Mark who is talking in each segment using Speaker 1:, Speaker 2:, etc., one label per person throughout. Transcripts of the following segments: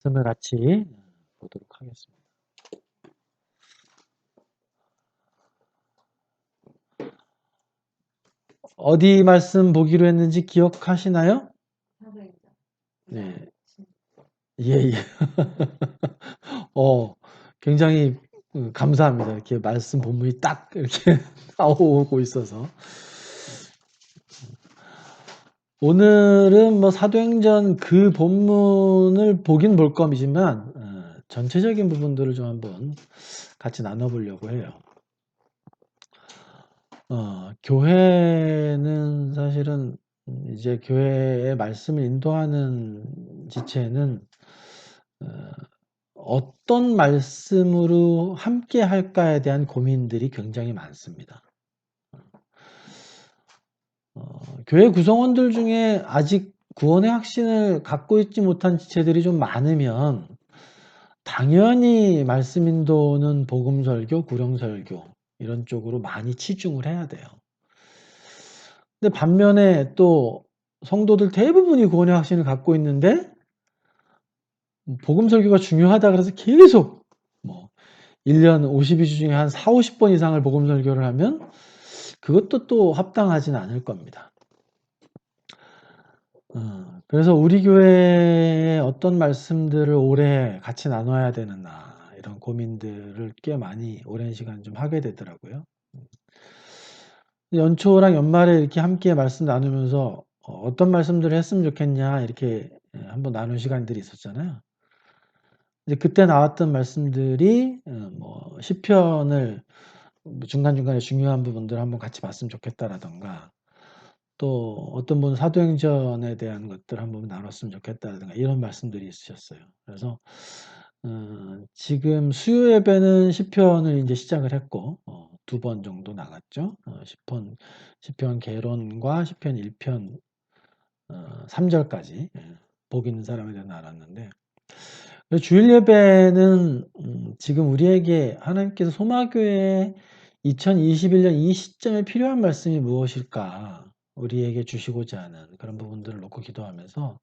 Speaker 1: 말씀을 같이 보도록 하겠습니다. 어디 말씀 보기로 했는지 기억하시나요? 네. 예, 예. 굉장히 감사합니다. 이렇게 말씀 본문이 딱 이렇게 나오고 있어서. 오늘은 뭐 사도행전 그 본문을 보긴 볼 겁이지만 전체적인 부분들을 좀 한번 같이 나눠보려고 해요. 교회는 사실은 이제 교회의 말씀을 인도하는 지체는 어떤 말씀으로 함께 할까에 대한 고민들이 굉장히 많습니다. 교회 구성원들 중에 아직 구원의 확신을 갖고 있지 못한 지체들이 좀 많으면 당연히 말씀 인도는 복음 설교, 구령 설교 이런 쪽으로 많이 치중을 해야 돼요. 근데 반면에 또 성도들 대부분이 구원의 확신을 갖고 있는데 복음 설교가 중요하다 그래서 계속 뭐 1년 52주 중에 한 4, 50번 이상을 복음 설교를 하면 그것도 또 합당하진 않을 겁니다. 그래서 우리 교회에 어떤 말씀들을 올해 같이 나눠야 되나 이런 고민들을 꽤 많이 오랜 시간 좀 하게 되더라고요. 연초랑 연말에 이렇게 함께 말씀 나누면서 어떤 말씀들을 했으면 좋겠냐 이렇게 한번 나눈 시간들이 있었잖아요. 이제 그때 나왔던 말씀들이 뭐 시편을 중간중간에 중요한 부분들 한번 같이 봤으면 좋겠다라던가 또 어떤 분은 사도행전에 대한 것들 한번 나눴으면 좋겠다라든가 이런 말씀들이 있으셨어요. 그래서 지금 수요 예배는 시편을 이제 시작을 했고 2번 정도 나갔죠. 시편 개론과 시편 1편 3절까지 복 있는 사람에 대해 나눴는데 주일 예배는 지금 우리에게 하나님께서 소마교회 2021년 이 시점에 필요한 말씀이 무엇일까 우리에게 주시고자 하는 그런 부분들을 놓고 기도하면서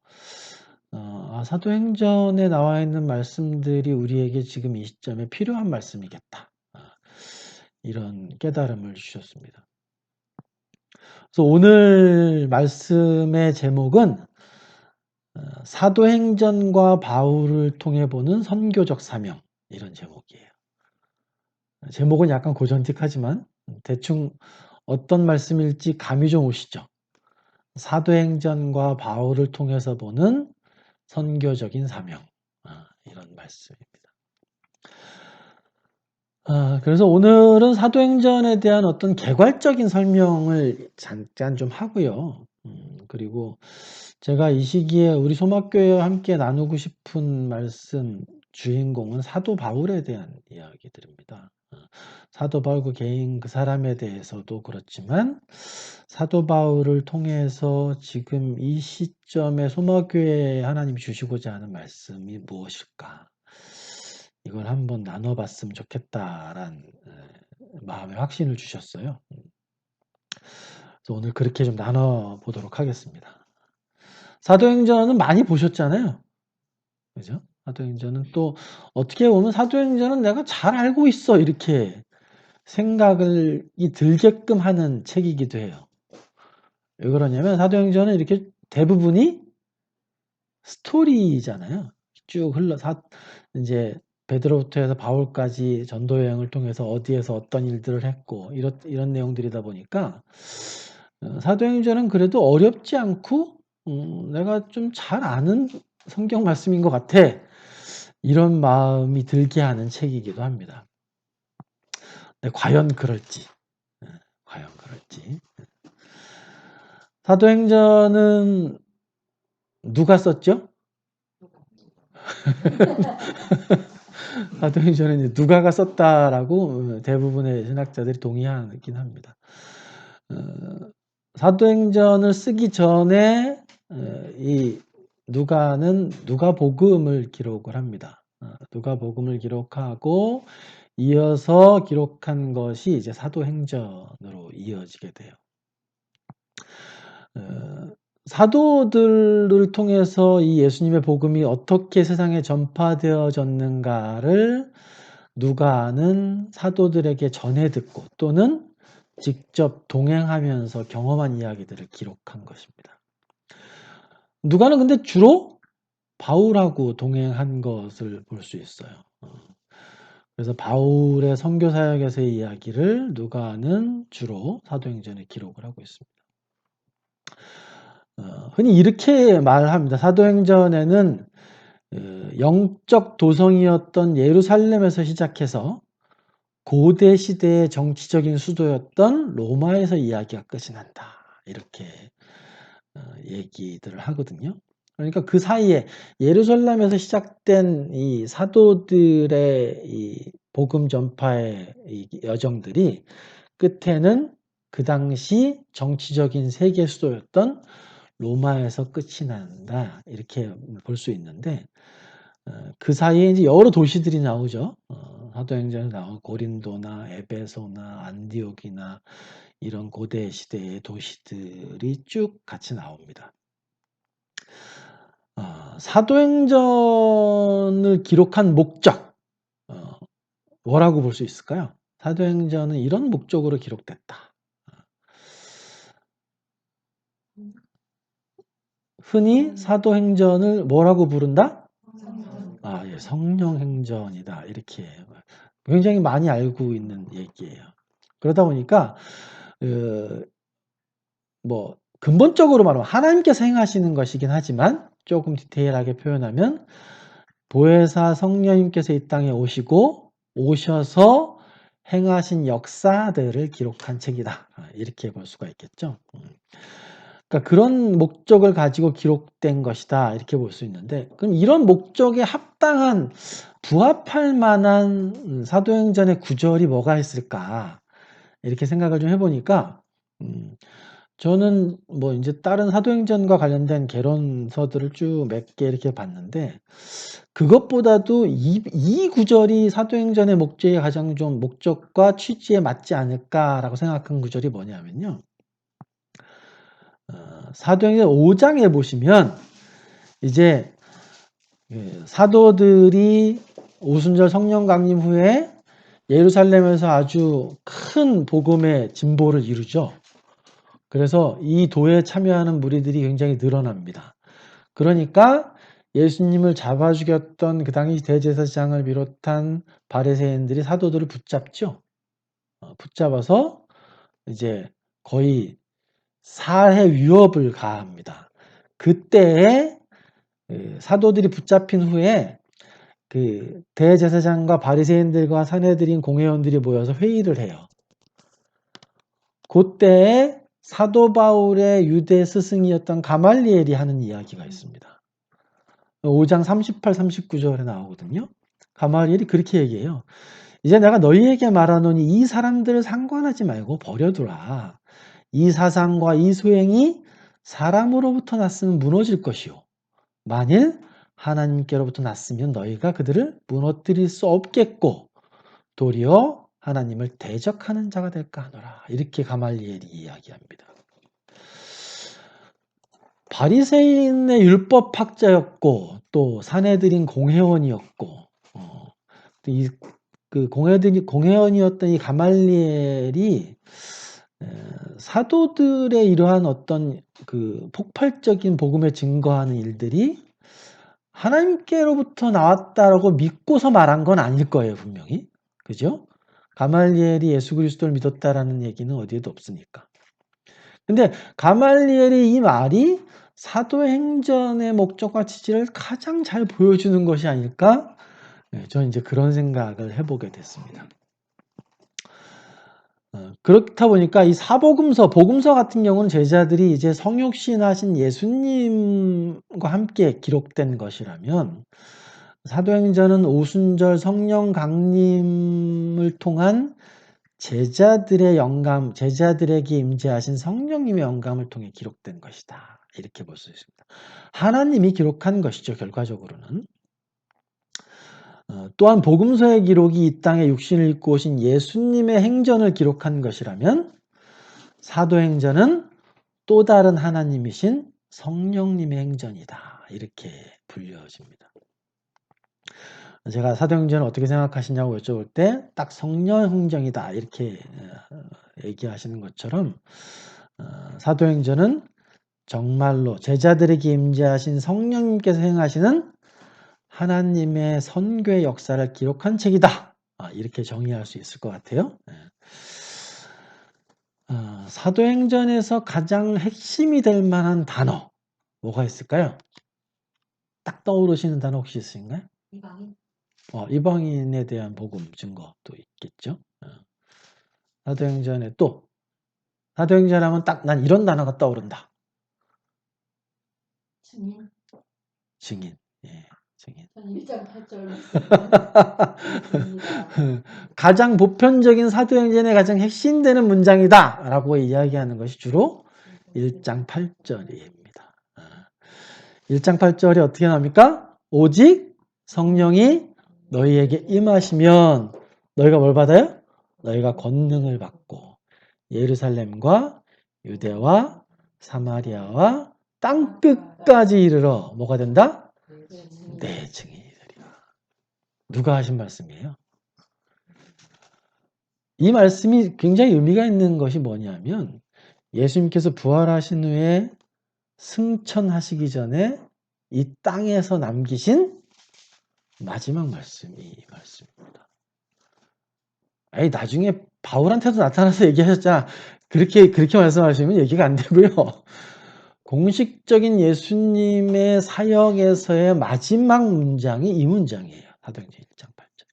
Speaker 1: 사도행전에 나와 있는 말씀들이 우리에게 지금 이 시점에 필요한 말씀이겠다. 이런 깨달음을 주셨습니다. 그래서 오늘 말씀의 제목은 사도행전과 바울을 통해 보는 선교적 사명 이런 제목이에요. 제목은 약간 고전틱하지만 대충 어떤 말씀일지 감이 좀 오시죠. 사도행전과 바울을 통해서 보는 선교적인 사명 이런 말씀입니다. 그래서 오늘은 사도행전에 대한 어떤 개괄적인 설명을 잠깐 좀 하고요. 그리고 제가 이 시기에 우리 소막교회와 함께 나누고 싶은 말씀 주인공은 사도 바울에 대한 이야기들입니다. 사도 바울 그 개인 그 사람에 대해서도 그렇지만 사도 바울을 통해서 지금 이 시점에 소막교회에 하나님이 주시고자 하는 말씀이 무엇일까? 이걸 한번 나눠봤으면 좋겠다라는 마음의 확신을 주셨어요. 그래서 오늘 그렇게 좀 나눠보도록 하겠습니다. 사도행전은 많이 보셨잖아요. 그죠? 사도행전은 또 어떻게 보면 사도행전은 내가 잘 알고 있어 이렇게 생각이 들게끔 하는 책이기도 해요. 왜 그러냐면 사도행전은 이렇게 대부분이 스토리잖아요. 쭉 이제 베드로부터 해서 바울까지 전도 여행을 통해서 어디에서 어떤 일들을 했고 이런 내용들이다 보니까 사도행전은 그래도 어렵지 않고 내가 좀 잘 아는 성경 말씀인 것 같아. 이런 마음이 들게 하는 책이기도 합니다. 네, 과연 그럴지. 과연 그럴지. 사도행전은 누가 썼죠? 사도행전은 누가가 썼다라고 대부분의 신학자들이 동의하긴 합니다. 사도행전을 쓰기 전에 이 누가는 누가복음을 기록을 합니다. 누가복음을 기록하고 이어서 기록한 것이 이제 사도행전으로 이어지게 돼요. 사도들을 통해서 이 예수님의 복음이 어떻게 세상에 전파되어졌는가를 누가는 사도들에게 전해 듣고 또는 직접 동행하면서 경험한 이야기들을 기록한 것입니다. 누가는 근데 주로 바울하고 동행한 것을 볼 수 있어요. 그래서 바울의 선교 사역에서의 이야기를 누가는 주로 사도행전에 기록을 하고 있습니다. 흔히 이렇게 말합니다. 사도행전에는 영적 도성이었던 예루살렘에서 시작해서 고대 시대의 정치적인 수도였던 로마에서 이야기가 끝이 난다. 이렇게 얘기들을 하거든요. 그러니까 그 사이에 예루살렘에서 시작된 이 사도들의 이 복음 전파의 이 여정들이 끝에는 그 당시 정치적인 세계 수도였던 로마에서 끝이 난다. 이렇게 볼 수 있는데 그 사이에 이제 여러 도시들이 나오죠. 사도행전에 나온 고린도나 에베소나 안디옥이나 이런 고대 시대의 도시들이 쭉 같이 나옵니다. 사도행전을 기록한 목적, 뭐라고 볼 수 있을까요? 사도행전은 이런 목적으로 기록됐다. 흔히 사도행전을 뭐라고 부른다? 예, 성령행전이다. 이렇게 굉장히 많이 알고 있는 얘기예요. 그러다 보니까 뭐 근본적으로 말하면 하나님께서 행하시는 것이긴 하지만 조금 디테일하게 표현하면 보혜사 성령님께서 이 땅에 오셔서 행하신 역사들을 기록한 책이다. 이렇게 볼 수가 있겠죠. 그러니까 그런 목적을 가지고 기록된 것이다. 이렇게 볼 수 있는데 그럼 이런 목적에 합당한 부합할 만한 사도행전의 구절이 뭐가 있을까? 이렇게 생각을 좀 해보니까 저는 뭐 이제 다른 사도행전과 관련된 개론서들을 쭉 몇 개 이렇게 봤는데 그것보다도 이 구절이 사도행전의 목적에 가장 좀 목적과 취지에 맞지 않을까라고 생각한 구절이 뭐냐면요. 사도행전 5장에 보시면 이제 사도들이 오순절 성령 강림 후에 예루살렘에서 아주 큰 복음의 진보를 이루죠. 그래서 이 도에 참여하는 무리들이 굉장히 늘어납니다. 그러니까 예수님을 잡아 죽였던 그 당시 대제사장을 비롯한 바리새인들이 사도들을 붙잡죠. 붙잡아서 이제 거의 살해 위협을 가합니다. 그때에 사도들이 붙잡힌 후에 그 대제사장과 바리새인들과 사내들인 공회원들이 모여서 회의를 해요. 그때에 사도 바울의 유대 스승이었던 가말리엘이 하는 이야기가 있습니다. 5장 38, 39절에 나오거든요. 가말리엘이 그렇게 얘기해요. 이제 내가 너희에게 말하노니 이 사람들을 상관하지 말고 버려두라. 이 사상과 이 소행이 사람으로부터 났으면 무너질 것이요. 만일 하나님께로부터 났으면 너희가 그들을 무너뜨릴 수 없겠고 도리어 하나님을 대적하는 자가 될까 하노라. 이렇게 가말리엘이 이야기합니다. 바리새인의 율법학자였고 또 사내들인 공회원이었고 그 공회원이었던 이 가말리엘이 사도들의 이러한 어떤 그 폭발적인 복음에 증거하는 일들이 하나님께로부터 나왔다라고 믿고서 말한 건 아닐 거예요, 분명히. 그죠? 가말리엘이 예수 그리스도를 믿었다라는 얘기는 어디에도 없으니까. 근데 가말리엘의 이 말이 사도행전의 목적과 취지를 가장 잘 보여주는 것이 아닐까? 저는 이제 그런 생각을 해보게 됐습니다. 그렇다 보니까 이 복음서 같은 경우는 제자들이 이제 성육신하신 예수님과 함께 기록된 것이라면 사도행전은 오순절 성령 강림을 통한 제자들의 영감, 제자들에게 임재하신 성령님의 영감을 통해 기록된 것이다. 이렇게 볼 수 있습니다. 하나님이 기록한 것이죠, 결과적으로는. 또한 복음서의 기록이 이 땅에 육신을 입고 오신 예수님의 행전을 기록한 것이라면 사도행전은 또 다른 하나님이신 성령님의 행전이다. 이렇게 불려집니다. 제가 사도행전을 어떻게 생각하시냐고 여쭤볼 때 딱 성령 행전이다. 이렇게 얘기하시는 것처럼 사도행전은 정말로 제자들에게 임재하신 성령님께서 행하시는 하나님의 선교의 역사를 기록한 책이다. 이렇게 정의할 수 있을 것 같아요. 사도행전에서 가장 핵심이 될 만한 단어 뭐가 있을까요? 딱 떠오르시는 단어 혹시 있으신가요?
Speaker 2: 이방인.
Speaker 1: 이방인에 대한 복음 증거도 있겠죠. 사도행전에 또 사도행전 하면 딱 난 이런 단어가 떠오른다.
Speaker 2: 증인.
Speaker 1: 증인. 예, 증인.
Speaker 2: 저는 1장 8절
Speaker 1: 가장 보편적인 사도행전의 가장 핵심되는 문장이다라고 이야기하는 것이 주로 1장 8절입니다. 1장 8절이 어떻게 나옵니까? 오직 성령이 너희에게 임하시면 너희가 뭘 받아요? 너희가 권능을 받고 예루살렘과 유대와 사마리아와 땅 끝까지 이르러 뭐가 된다? 내 증인이 되리라. 누가 하신 말씀이에요? 이 말씀이 굉장히 의미가 있는 것이 뭐냐면 예수님께서 부활하신 후에 승천하시기 전에 이 땅에서 남기신 마지막 말씀이 이 말씀입니다. 아니 나중에 바울한테도 나타나서 얘기하셨잖아. 그렇게 말씀하시면 얘기가 안 되고요. 공식적인 예수님의 사역에서의 마지막 문장이 이 문장이에요. 사도행전 1장 8절.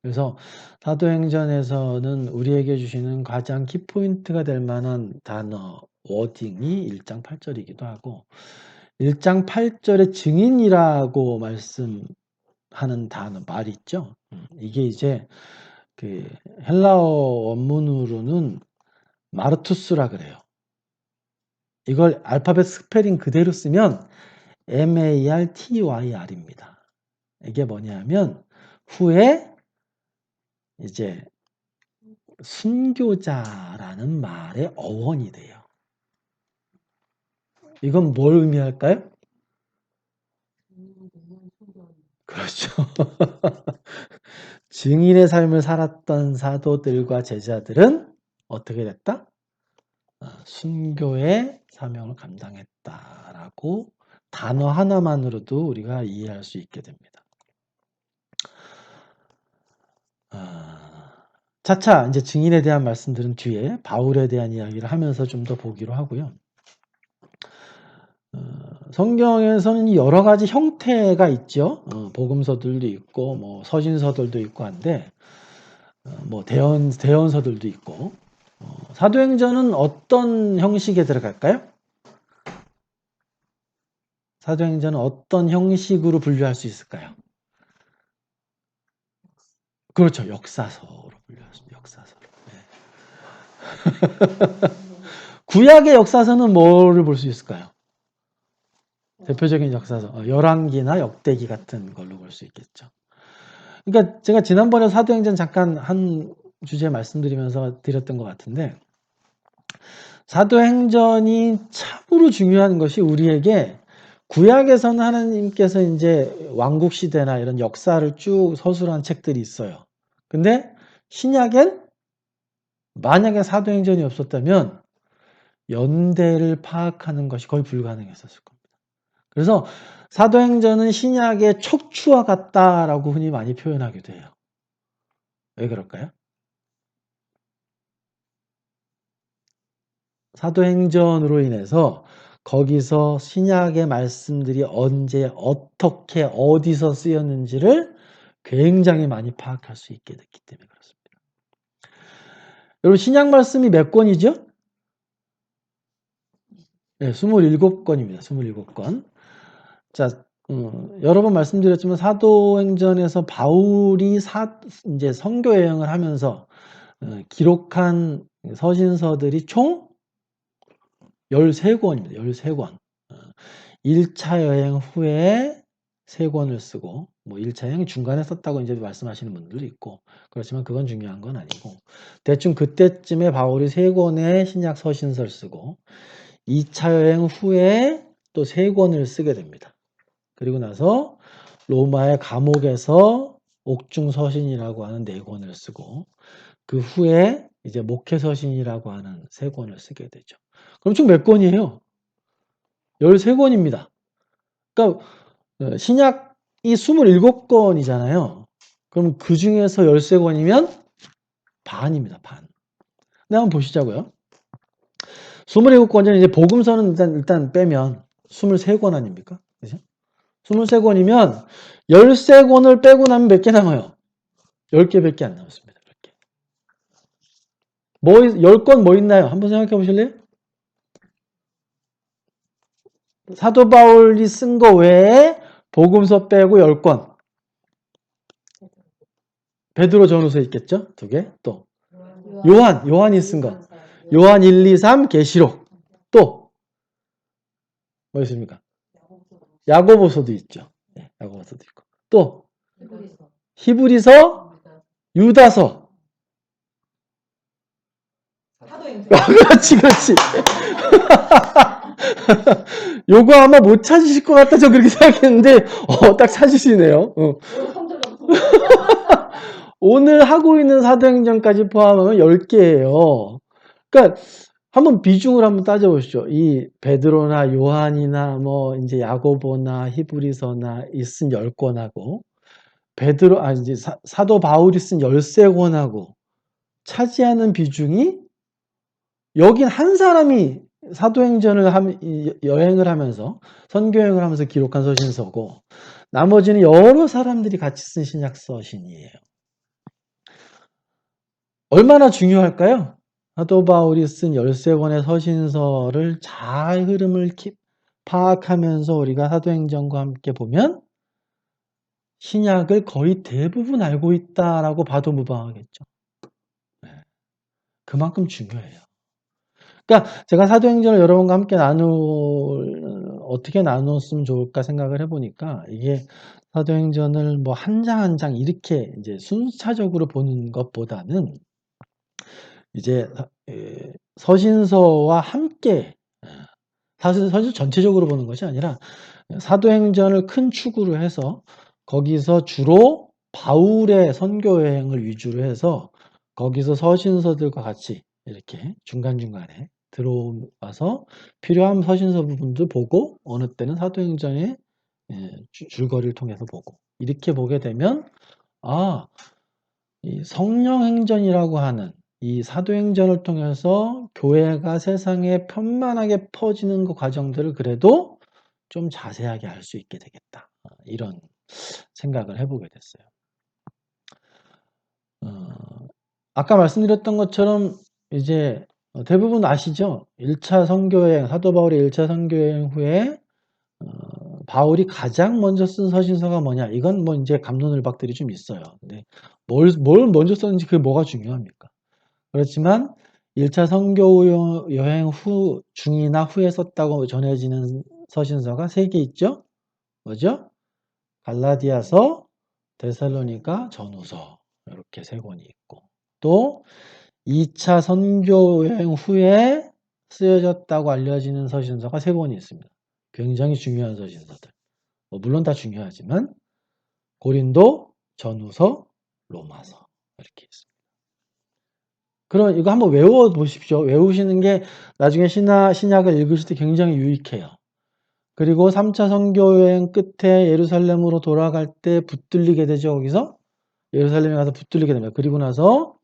Speaker 1: 그래서 사도행전에서는 우리에게 주시는 가장 키포인트가 될 만한 단어, 워딩이 1장 8절이기도 하고 1장 8절의 증인이라고 말씀하는 단어, 말 있죠. 이게 이제 그 헬라어 원문으로는 마르투스라 그래요. 이걸 알파벳 스페링 그대로 쓰면 MARTYR입니다. 이게 뭐냐면 후에 이제 순교자라는 말의 어원이 돼요. 이건 뭘 의미할까요? 그렇죠. 증인의 삶을 살았던 사도들과 제자들은 어떻게 됐다? 순교의 사명을 감당했다라고 단어 하나만으로도 우리가 이해할 수 있게 됩니다. 차차 이제 증인에 대한 말씀들은 뒤에 바울에 대한 이야기를 하면서 좀 더 보기로 하고요. 성경에서는 여러 가지 형태가 있죠. 복음서들도 있고, 뭐 서신서들도 있고 한데, 뭐 대언서들도 있고. 사도행전은 어떤 형식에 들어갈까요? 사도행전은 어떤 형식으로 분류할 수 있을까요? 그렇죠. 역사서로 분류할 수 있습니다. 역사서로. 네. 구약의 역사서는 뭐를 볼 수 있을까요? 대표적인 역사서, 열왕기나 역대기 같은 걸로 볼 수 있겠죠. 그러니까 제가 지난번에 사도행전 잠깐 한 주제 말씀드리면서 드렸던 것 같은데, 사도행전이 참으로 중요한 것이 우리에게 구약에서는 하나님께서 이제 왕국 시대나 이런 역사를 쭉 서술한 책들이 있어요. 근데 신약엔 만약에 사도행전이 없었다면 연대를 파악하는 것이 거의 불가능했었을 겁니다. 그래서 사도행전은 신약의 척추와 같다라고 흔히 많이 표현하기도 해요. 왜 그럴까요? 사도행전으로 인해서 거기서 신약의 말씀들이 언제 어떻게 어디서 쓰였는지를 굉장히 많이 파악할 수 있게 됐기 때문에 그렇습니다. 여러분 신약 말씀이 몇 권이죠? 네, 27권입니다. 27권. 자, 여러 번 말씀드렸지만 사도행전에서 바울이 이제 선교 여행을 하면서 기록한 서신서들이 총 13권입니다. 13권. 1차 여행 후에 3권을 쓰고, 뭐 1차 여행 중간에 썼다고 이제 말씀하시는 분들도 있고, 그렇지만 그건 중요한 건 아니고, 대충 그때쯤에 바울이 3권의 신약 서신서를 쓰고, 2차 여행 후에 또 3권을 쓰게 됩니다. 그리고 나서 로마의 감옥에서 옥중서신이라고 하는 4권을 쓰고 그 후에 이제 목회서신이라고 하는 3권을 쓰게 되죠. 그럼 총 몇 권이에요? 13권입니다. 그러니까 신약이 27권이잖아요. 그럼 그 중에서 13권이면 반입니다. 반. 네, 한번 보시자고요. 27권 중에 이제 복음서는 일단 빼면 23권 아닙니까? 그죠? 23권이면 13권을 빼고 나면 몇 개 남아요? 10개밖에 안 남았습니다. 10개. 10권 뭐 있나요? 한번 생각해 보실래요? 사도 바울이 쓴 거 외에 복음서 빼고 10권. 베드로 전후서 있겠죠? 2개. 또 요한이 쓴 거. 요한 1, 2, 3 계시록. 또 뭐 있습니까? 야고보서도 있죠. 네, 야고보서도 있고. 또 히브리서, 유다서. 그렇지. 요거 아마 못 찾으실 것 같다. 저 그렇게 생각했는데, 딱 찾으시네요. 오늘 하고 있는 사도행전까지 포함하면 10개예요. 그러니까 한번 비중을 한번 따져보시죠. 이 베드로나 요한이나 뭐 이제 야고보나 히브리서나 쓴 10권하고 이제 사도 바울이 쓴 13권하고 차지하는 비중이 여긴 한 사람이 사도행전을 여행을 하면서 선교여행을 하면서 기록한 서신서고 나머지는 여러 사람들이 같이 쓴 신약 서신이에요. 얼마나 중요할까요? 사도 바울이 쓴 13권의 서신서를 잘 흐름을 파악하면서 우리가 사도행전과 함께 보면 신약을 거의 대부분 알고 있다라고 봐도 무방하겠죠. 그만큼 중요해요. 그러니까 제가 사도행전을 여러분과 함께 어떻게 나눴으면 좋을까 생각을 해보니까 이게 사도행전을 뭐 한 장 한 장 이렇게 이제 순차적으로 보는 것보다는 이제 서신서와 함께 서신서 전체적으로 보는 것이 아니라 사도행전을 큰 축으로 해서 거기서 주로 바울의 선교 여행을 위주로 해서 거기서 서신서들과 같이 이렇게 중간중간에 들어와서 필요한 서신서 부분도 보고 어느 때는 사도행전의 줄거리를 통해서 보고 이렇게 보게 되면 이 성령행전이라고 하는 이 사도행전을 통해서 교회가 세상에 편만하게 퍼지는 그 과정들을 그래도 좀 자세하게 알 수 있게 되겠다. 이런 생각을 해보게 됐어요. 아까 말씀드렸던 것처럼 이제 대부분 아시죠? 1차 선교여행, 사도 바울의 1차 선교여행 후에 바울이 가장 먼저 쓴 서신서가 뭐냐? 이건 뭐 이제 갑론을박들이 좀 있어요. 근데 뭘 먼저 썼는지 그게 뭐가 중요합니까? 그렇지만 1차 선교 여행 후 중이나 후에 썼다고 전해지는 서신서가 3개 있죠? 뭐죠? 갈라디아서, 데살로니가, 전후서 이렇게 3권이 있고 또 2차 선교 여행 후에 쓰여졌다고 알려지는 서신서가 3권이 있습니다. 굉장히 중요한 서신서들. 물론 다 중요하지만 고린도, 전후서, 로마서 이렇게 있습니다. 그럼 이거 한번 외워보십시오. 외우시는 게 나중에 신약을 읽으실 때 굉장히 유익해요. 그리고 3차 선교여행 끝에 예루살렘으로 돌아갈 때 붙들리게 되죠. 거기서 예루살렘에 가서 붙들리게 됩니다. 그리고 나서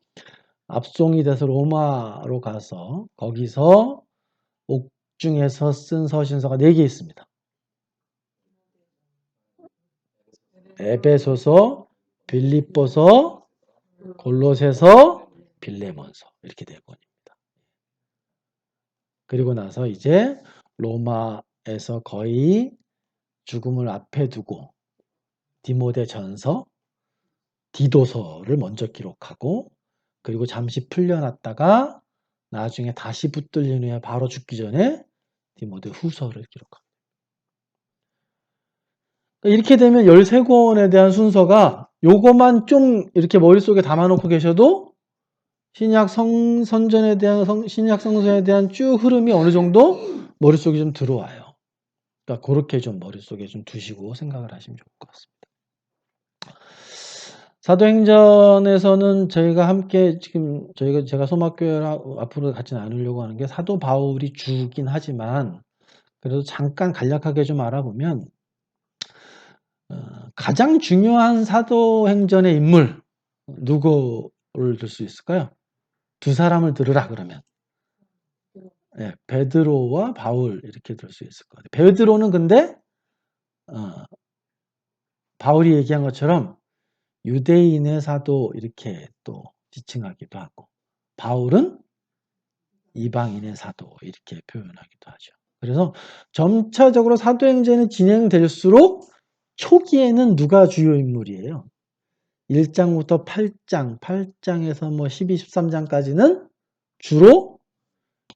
Speaker 1: 압송이 돼서 로마로 가서 거기서 옥중에서 쓴 서신서가 4개 있습니다. 에베소서, 빌립보서, 골로새서, 빌레몬서 이렇게 4권입니다. 그리고 나서 이제 로마에서 거의 죽음을 앞에 두고 디모데전서, 디도서를 먼저 기록하고 그리고 잠시 풀려났다가 나중에 다시 붙들린 후에 바로 죽기 전에 디모데 후서를 기록합니다. 이렇게 되면 13권에 대한 순서가 요거만 좀 이렇게 머릿속에 담아놓고 계셔도 신약 선전에 대한 신약 성서에 대한 쭉 흐름이 어느 정도 머릿속에 좀 들어와요. 그러니까 그렇게 좀 머릿속에 좀 두시고 생각을 하시면 좋을 것 같습니다. 사도행전에서는 저희가 함께 지금 제가 소막교회 앞으로 같이 나누려고 하는 게 사도 바울이 주긴 하지만 그래도 잠깐 간략하게 좀 알아보면 가장 중요한 사도행전의 인물 누구를 들 수 있을까요? 두 사람을 들으라 그러면 네, 베드로와 바울 이렇게 들 수 있을 것 같아요. 베드로는 근데 바울이 얘기한 것처럼 유대인의 사도 이렇게 또 지칭하기도 하고 바울은 이방인의 사도 이렇게 표현하기도 하죠. 그래서 점차적으로 사도행전이 진행될수록 초기에는 누가 주요 인물이에요? 1장부터 8장, 8장에서 뭐 12, 13장까지는 주로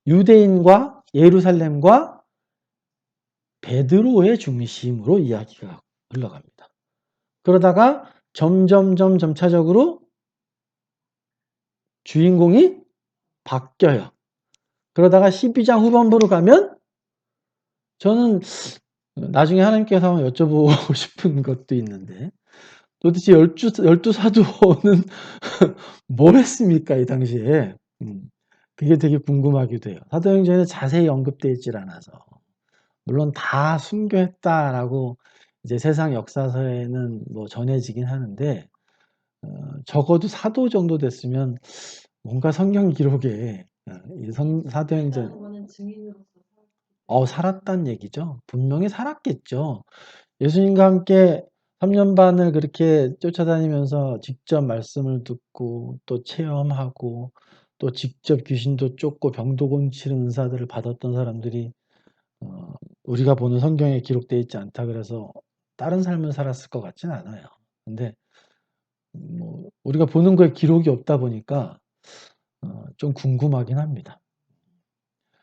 Speaker 1: 유대인과 예루살렘과 베드로의 중심으로 이야기가 흘러갑니다. 그러다가 점차적으로 주인공이 바뀌어요. 그러다가 12장 후반부로 가면 저는 나중에 하나님께서 한번 여쭤보고 싶은 것도 있는데 도대체 열두 사도는 뭘 했습니까? 이 당시에. 그게 되게 궁금하기도 해요. 사도행전에 자세히 언급되어 있질 않아서. 물론 다 순교했다라고 이제 세상 역사서에는 뭐 전해지긴 하는데 적어도 사도 정도 됐으면 뭔가 성경 기록에 사도행전 살았단 얘기죠. 분명히 살았겠죠. 예수님과 함께 3년 반을 그렇게 쫓아다니면서 직접 말씀을 듣고 또 체험하고 또 직접 귀신도 쫓고 병도 고치는 은사들을 받았던 사람들이 우리가 보는 성경에 기록되어 있지 않다 그래서 다른 삶을 살았을 것 같지는 않아요. 근데 뭐 우리가 보는 거에 기록이 없다 보니까 좀 궁금하긴 합니다.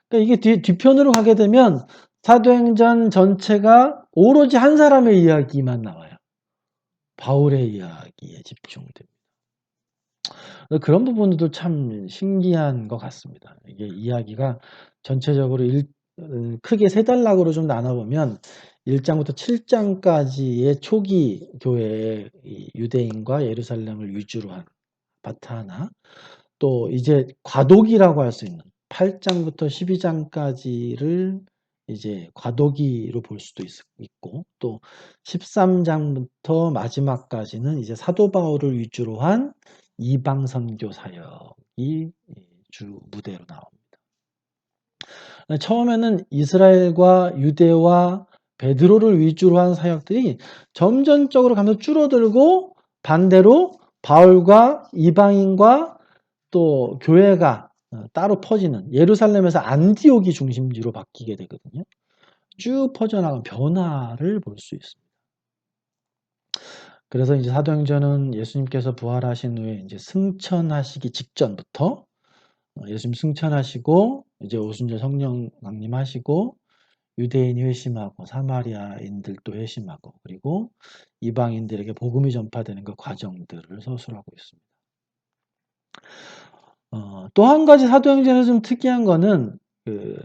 Speaker 1: 그러니까 이게 뒤편으로 가게 되면 사도행전 전체가 오로지 한 사람의 이야기만 나와요. 바울의 이야기에 집중됩니다. 그런 부분도 참 신기한 것 같습니다. 이게 이야기가 전체적으로 크게 세 단락으로 좀 나눠보면 1장부터 7장까지의 초기 교회의 유대인과 예루살렘을 위주로 한 파트 하나, 또 이제 과도기라고 할 수 있는 8장부터 12장까지를 이제 과도기로 볼 수도 있고 또 13장부터 마지막까지는 이제 사도 바울을 위주로 한 이방 선교 사역이 주 무대로 나옵니다. 처음에는 이스라엘과 유대와 베드로를 위주로 한 사역들이 점점적으로 가면서 줄어들고 반대로 바울과 이방인과 또 교회가 따로 퍼지는 예루살렘에서 안디옥이 중심지로 바뀌게 되거든요. 쭉 퍼져나간 변화를 볼 수 있습니다. 그래서 이제 사도행전은 예수님께서 부활하신 후에 이제 승천하시기 직전부터 예수님 승천하시고 이제 오순절 성령 강림하시고 유대인이 회심하고 사마리아인들도 회심하고 그리고 이방인들에게 복음이 전파되는 그 과정들을 서술하고 있습니다. 또 한 가지 사도행전에서 좀 특이한 거는 그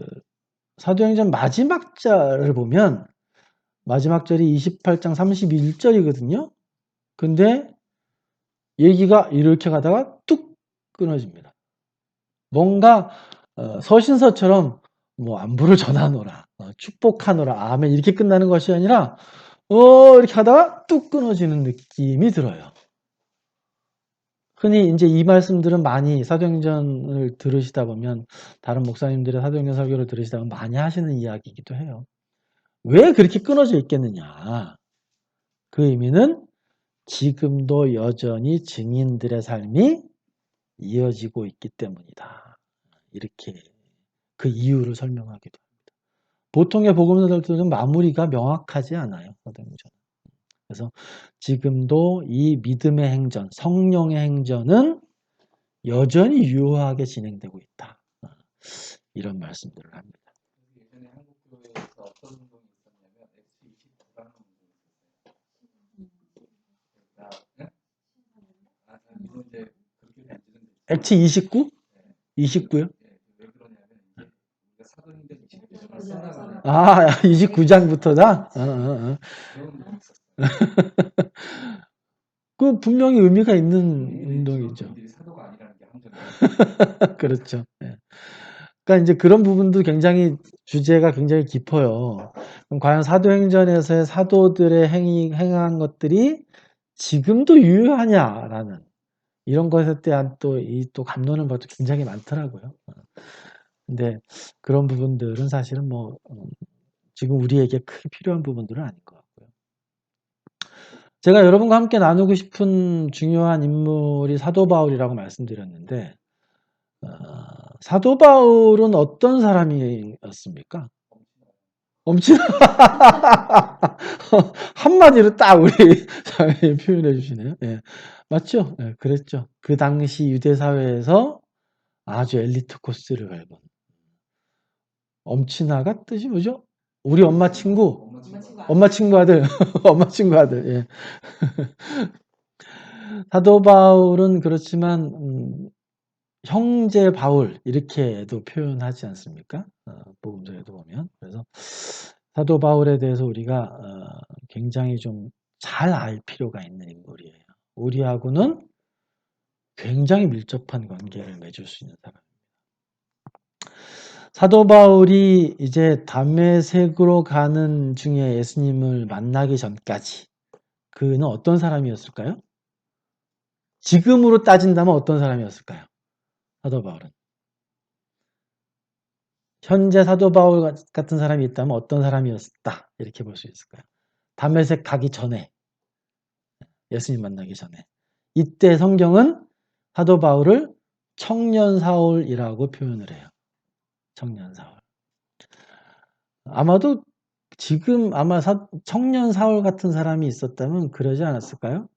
Speaker 1: 사도행전 마지막 절을 보면 마지막 절이 28장 31절이거든요. 근데 얘기가 이렇게 가다가 뚝 끊어집니다. 뭔가 서신서처럼 뭐 안부를 전하노라, 축복하노라, 아멘 이렇게 끝나는 것이 아니라 이렇게 하다가 뚝 끊어지는 느낌이 들어요. 흔히 이제 이 말씀들은 많이 사도행전을 들으시다 보면 다른 목사님들의 사도행전 설교를 들으시다 보면 많이 하시는 이야기이기도 해요. 왜 그렇게 끊어져 있겠느냐? 그 의미는 지금도 여전히 증인들의 삶이 이어지고 있기 때문이다. 이렇게 그 이유를 설명하기도 합니다. 보통의 복음서들은 마무리가 명확하지 않아요. 사도행전. 그래서 지금도 이 믿음의 행전, 성령의 행전은 여전히 유효하게 진행되고 있다. 이런 말씀들을 합니다.
Speaker 2: 예전에 한국 교회에서 어떤 운동이 있었냐면 S29라는 운동이 있었어요. 그러니까 이건 이제 그렇게 된 지는 됐지만
Speaker 1: 액치 29?
Speaker 2: 예,
Speaker 1: 29요?
Speaker 2: 왜 그러냐면 이제 우리가 사도행전 29장을 써나가는
Speaker 1: 아, 29장부터다?
Speaker 2: 그런 게 있었어요.
Speaker 1: 그 분명히 의미가 있는 운동이죠.
Speaker 2: 그들이 사도가 아니라는 게 함정이에요.
Speaker 1: 그렇죠. 예. 그러니까 이제 그런 부분도 굉장히 주제가 굉장히 깊어요. 그럼 과연 사도행전에서의 사도들의 행한 것들이 지금도 유효하냐라는 이런 것에 대한 또 감론을 봐도 굉장히 많더라고요. 근데 그런 부분들은 사실은 뭐 지금 우리에게 크게 필요한 부분들은 아닌 것 같고요. 제가 여러분과 함께 나누고 싶은 중요한 인물이 사도 바울이라고 말씀드렸는데 사도 바울은 어떤 사람이었습니까? 엄청 한마디로 딱 우리 사회에 표현해 주시네요. 예. 맞죠? 예, 그랬죠. 그 당시 유대 사회에서 아주 엘리트 코스를 밟은 엄친아가 뜻이 뭐죠? 우리 엄마 친구, 엄마 친구 아들, 엄마 친구 아들. 예. 사도 바울은 그렇지만 형제 바울 이렇게도 표현하지 않습니까? 복음서에도 보면. 그래서 사도 바울에 대해서 우리가 굉장히 좀 잘 알 필요가 있는 인물이에요. 우리하고는 굉장히 밀접한 관계를 맺을 수 있는 사람. 사도 바울이 이제 담메색으로 가는 중에 예수님을 만나기 전까지 그는 어떤 사람이었을까요? 지금으로 따진다면 어떤 사람이었을까요? 사도 바울은. 현재 사도 바울 같은 사람이 있다면 어떤 사람이었다 이렇게 볼 수 있을까요? 담메색 가기 전에 예수님 만나기 전에 이때 성경은 사도 바울을 청년 사울이라고 표현을 해요. 청년 사울. 아마도 지금 아마 청년 사울 같은 사람이 있었다면 그러지 않았을까요?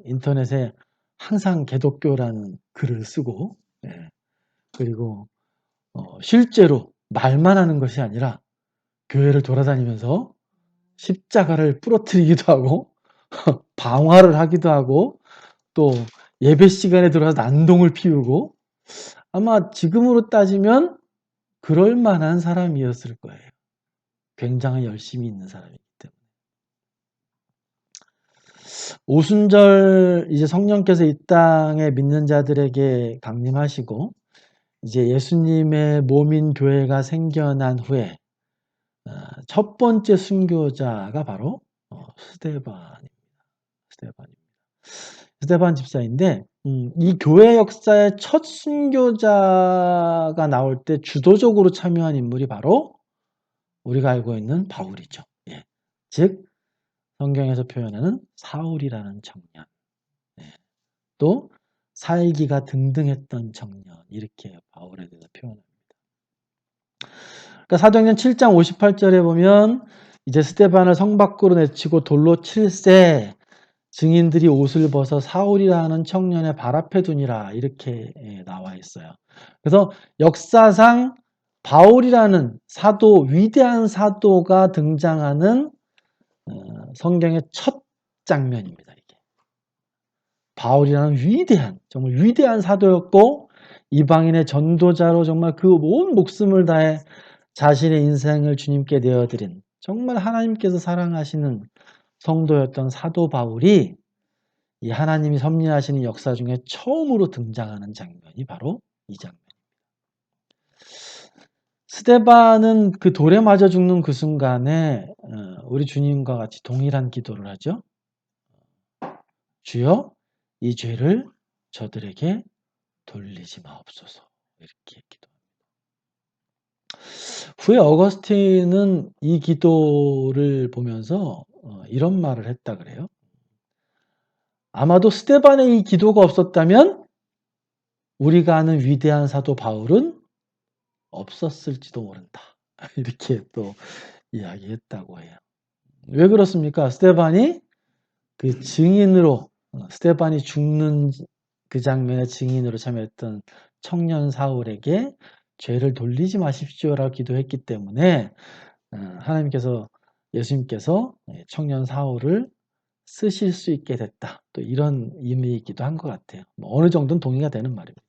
Speaker 1: 인터넷에 항상 개독교라는 글을 쓰고 그리고 실제로 말만 하는 것이 아니라 교회를 돌아다니면서 십자가를 부러뜨리기도 하고 방화를 하기도 하고 또 예배 시간에 들어와서 난동을 피우고 아마 지금으로 따지면 그럴 만한 사람이었을 거예요. 굉장히 열심히 있는 사람이기 때문에. 오순절 이제 성령께서 이 땅에 믿는 자들에게 강림하시고 이제 예수님의 몸인 교회가 생겨난 후에 첫 번째 순교자가 바로 스데반입니다. 스데반 집사인데 이 교회 역사의 첫 순교자가 나올 때 주도적으로 참여한 인물이 바로 우리가 알고 있는 바울이죠. 예. 즉 성경에서 표현하는 사울이라는 청년, 또 살기가 등등했던 청년 이렇게 바울에 대해서 표현합니다. 그러니까 사도행전 7장 58절에 보면 이제 스데반을 성 밖으로 내치고 돌로 칠세 증인들이 옷을 벗어 사울이라는 청년의 발 앞에 두니라 이렇게 나와 있어요. 그래서 역사상 바울이라는 사도, 위대한 사도가 등장하는 성경의 첫 장면입니다. 이게. 바울이라는 정말 위대한 사도였고 이방인의 전도자로 정말 그 온 목숨을 다해 자신의 인생을 주님께 내어드린 정말 하나님께서 사랑하시는 성도였던 사도 바울이 이 하나님이 섭리하시는 역사 중에 처음으로 등장하는 장면이 바로 이 장면. 스데반은 그 돌에 맞아 죽는 그 순간에 우리 주님과 같이 동일한 기도를 하죠. 주여 이 죄를 저들에게 돌리지 마옵소서 이렇게 기도합니다. 후에 어거스틴은 이 기도를 보면서 이런 말을 했다 그래요. 아마도 스데반의 이 기도가 없었다면 우리가 아는 위대한 사도 바울은 없었을지도 모른다. 이렇게 또 이야기했다고 해요. 왜 그렇습니까? 스데반이 그 증인으로 스데반이 죽는 그 장면의 증인으로 참여했던 청년 사울에게 죄를 돌리지 마십시오라고 기도했기 때문에 하나님께서 예수님께서 청년 사울을 쓰실 수 있게 됐다. 또 이런 의미이기도 한 것 같아요. 어느 정도는 동의가 되는 말입니다.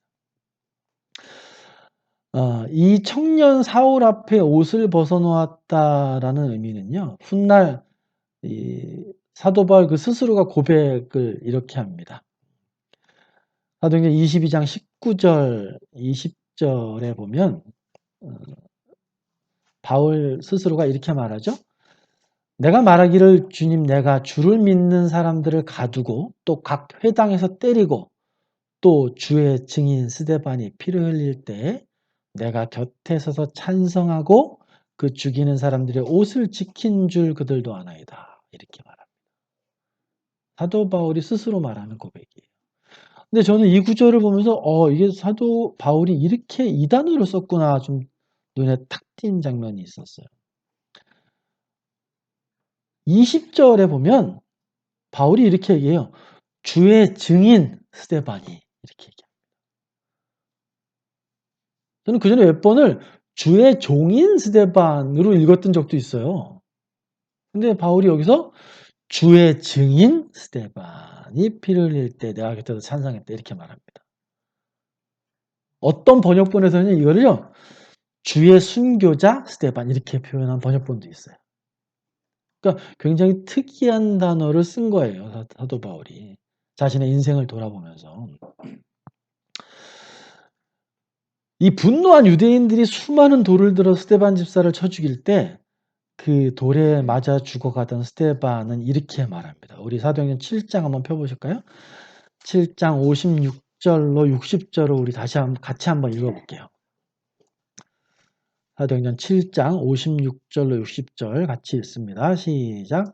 Speaker 1: 이 청년 사울 앞에 옷을 벗어놓았다라는 의미는요. 훗날 이 사도 바울 그 스스로가 고백을 이렇게 합니다. 사도행전 22장 19절, 20절에 보면 바울 스스로가 이렇게 말하죠. 내가 말하기를 주님 내가 주를 믿는 사람들을 가두고 또 각 회당에서 때리고 또 주의 증인 스데반이 피를 흘릴 때 내가 곁에 서서 찬성하고 그 죽이는 사람들의 옷을 지킨 줄 그들도 아나이다. 이렇게 말합니다. 사도 바울이 스스로 말하는 고백이에요. 근데 저는 이 구절을 보면서 이게 사도 바울이 이렇게 이 단어를 썼구나 좀 눈에 탁 띈 장면이 있었어요. 20절에 보면 바울이 이렇게 얘기해요. 주의 증인 스데반이 이렇게 얘기해요. 저는 그전에 몇 번을 주의 종인 스데반으로 읽었던 적도 있어요. 근데 바울이 여기서 주의 증인 스데반이 피를 흘릴 때 내가 곁에서 찬성했다 이렇게 말합니다. 어떤 번역본에서는 이거를요. 주의 순교자 스데반 이렇게 표현한 번역본도 있어요. 그러니까 굉장히 특이한 단어를 쓴 거예요. 사도 바울이. 자신의 인생을 돌아보면서. 이 분노한 유대인들이 수많은 돌을 들어 스데반 집사를 쳐 죽일 때 그 돌에 맞아 죽어가던 스데반은 이렇게 말합니다. 우리 사도행전 7장 한번 펴보실까요? 7장 56절로 60절을 우리 같이 한번 읽어볼게요. 사도행전 7장 56절로 60절 같이 읽습니다. 시작.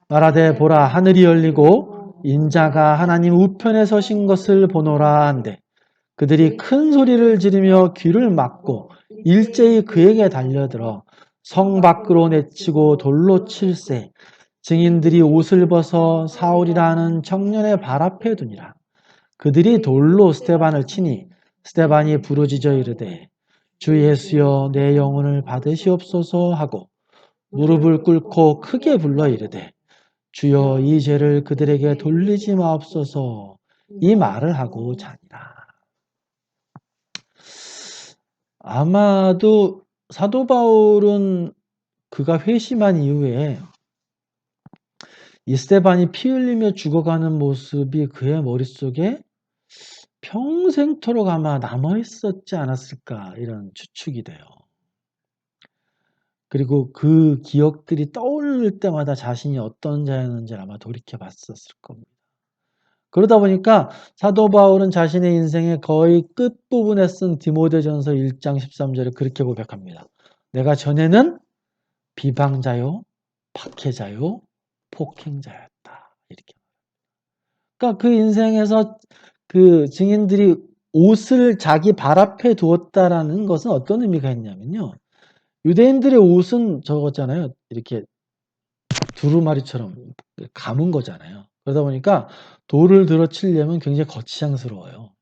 Speaker 1: 말하되 보라 하늘이 열리고 인자가 하나님 우편에 서신 것을 보노라 한데 그들이 큰 소리를 지르며 귀를 막고 일제히 그에게 달려들어 성 밖으로 내치고 돌로 칠세 증인들이 옷을 벗어 사울이라 하는 청년의 발 앞에 두니라. 그들이 돌로 스데반을 치니 스데반이 부르짖어 이르되 주 예수여 내 영혼을 받으시옵소서 하고 무릎을 꿇고 크게 불러 이르되 주여 이 죄를 그들에게 돌리지 마옵소서 이 말을 하고 자니라. 아마도 사도 바울은 그가 회심한 이후에 이 스데반이 피 흘리며 죽어가는 모습이 그의 머릿속에 평생토록 아마 남아있었지 않았을까 이런 추측이 돼요. 그리고 그 기억들이 떠오를 때마다 자신이 어떤 자였는지를 아마 돌이켜봤었을 겁니다. 그러다 보니까 사도 바울은 자신의 인생의 거의 끝부분에 쓴 디모데전서 1장 13절에 그렇게 고백합니다. 내가 전에는 비방자요, 박해자요, 폭행자였다. 이렇게. 그러니까 그 인생에서 그 증인들이 옷을 자기 발 앞에 두었다라는 것은 어떤 의미가 있냐면요. 유대인들의 옷은 저거잖아요. 이렇게 두루마리처럼 감은 거잖아요. 그러다 보니까 돌을 들어 치려면 굉장히 거치장스러워요.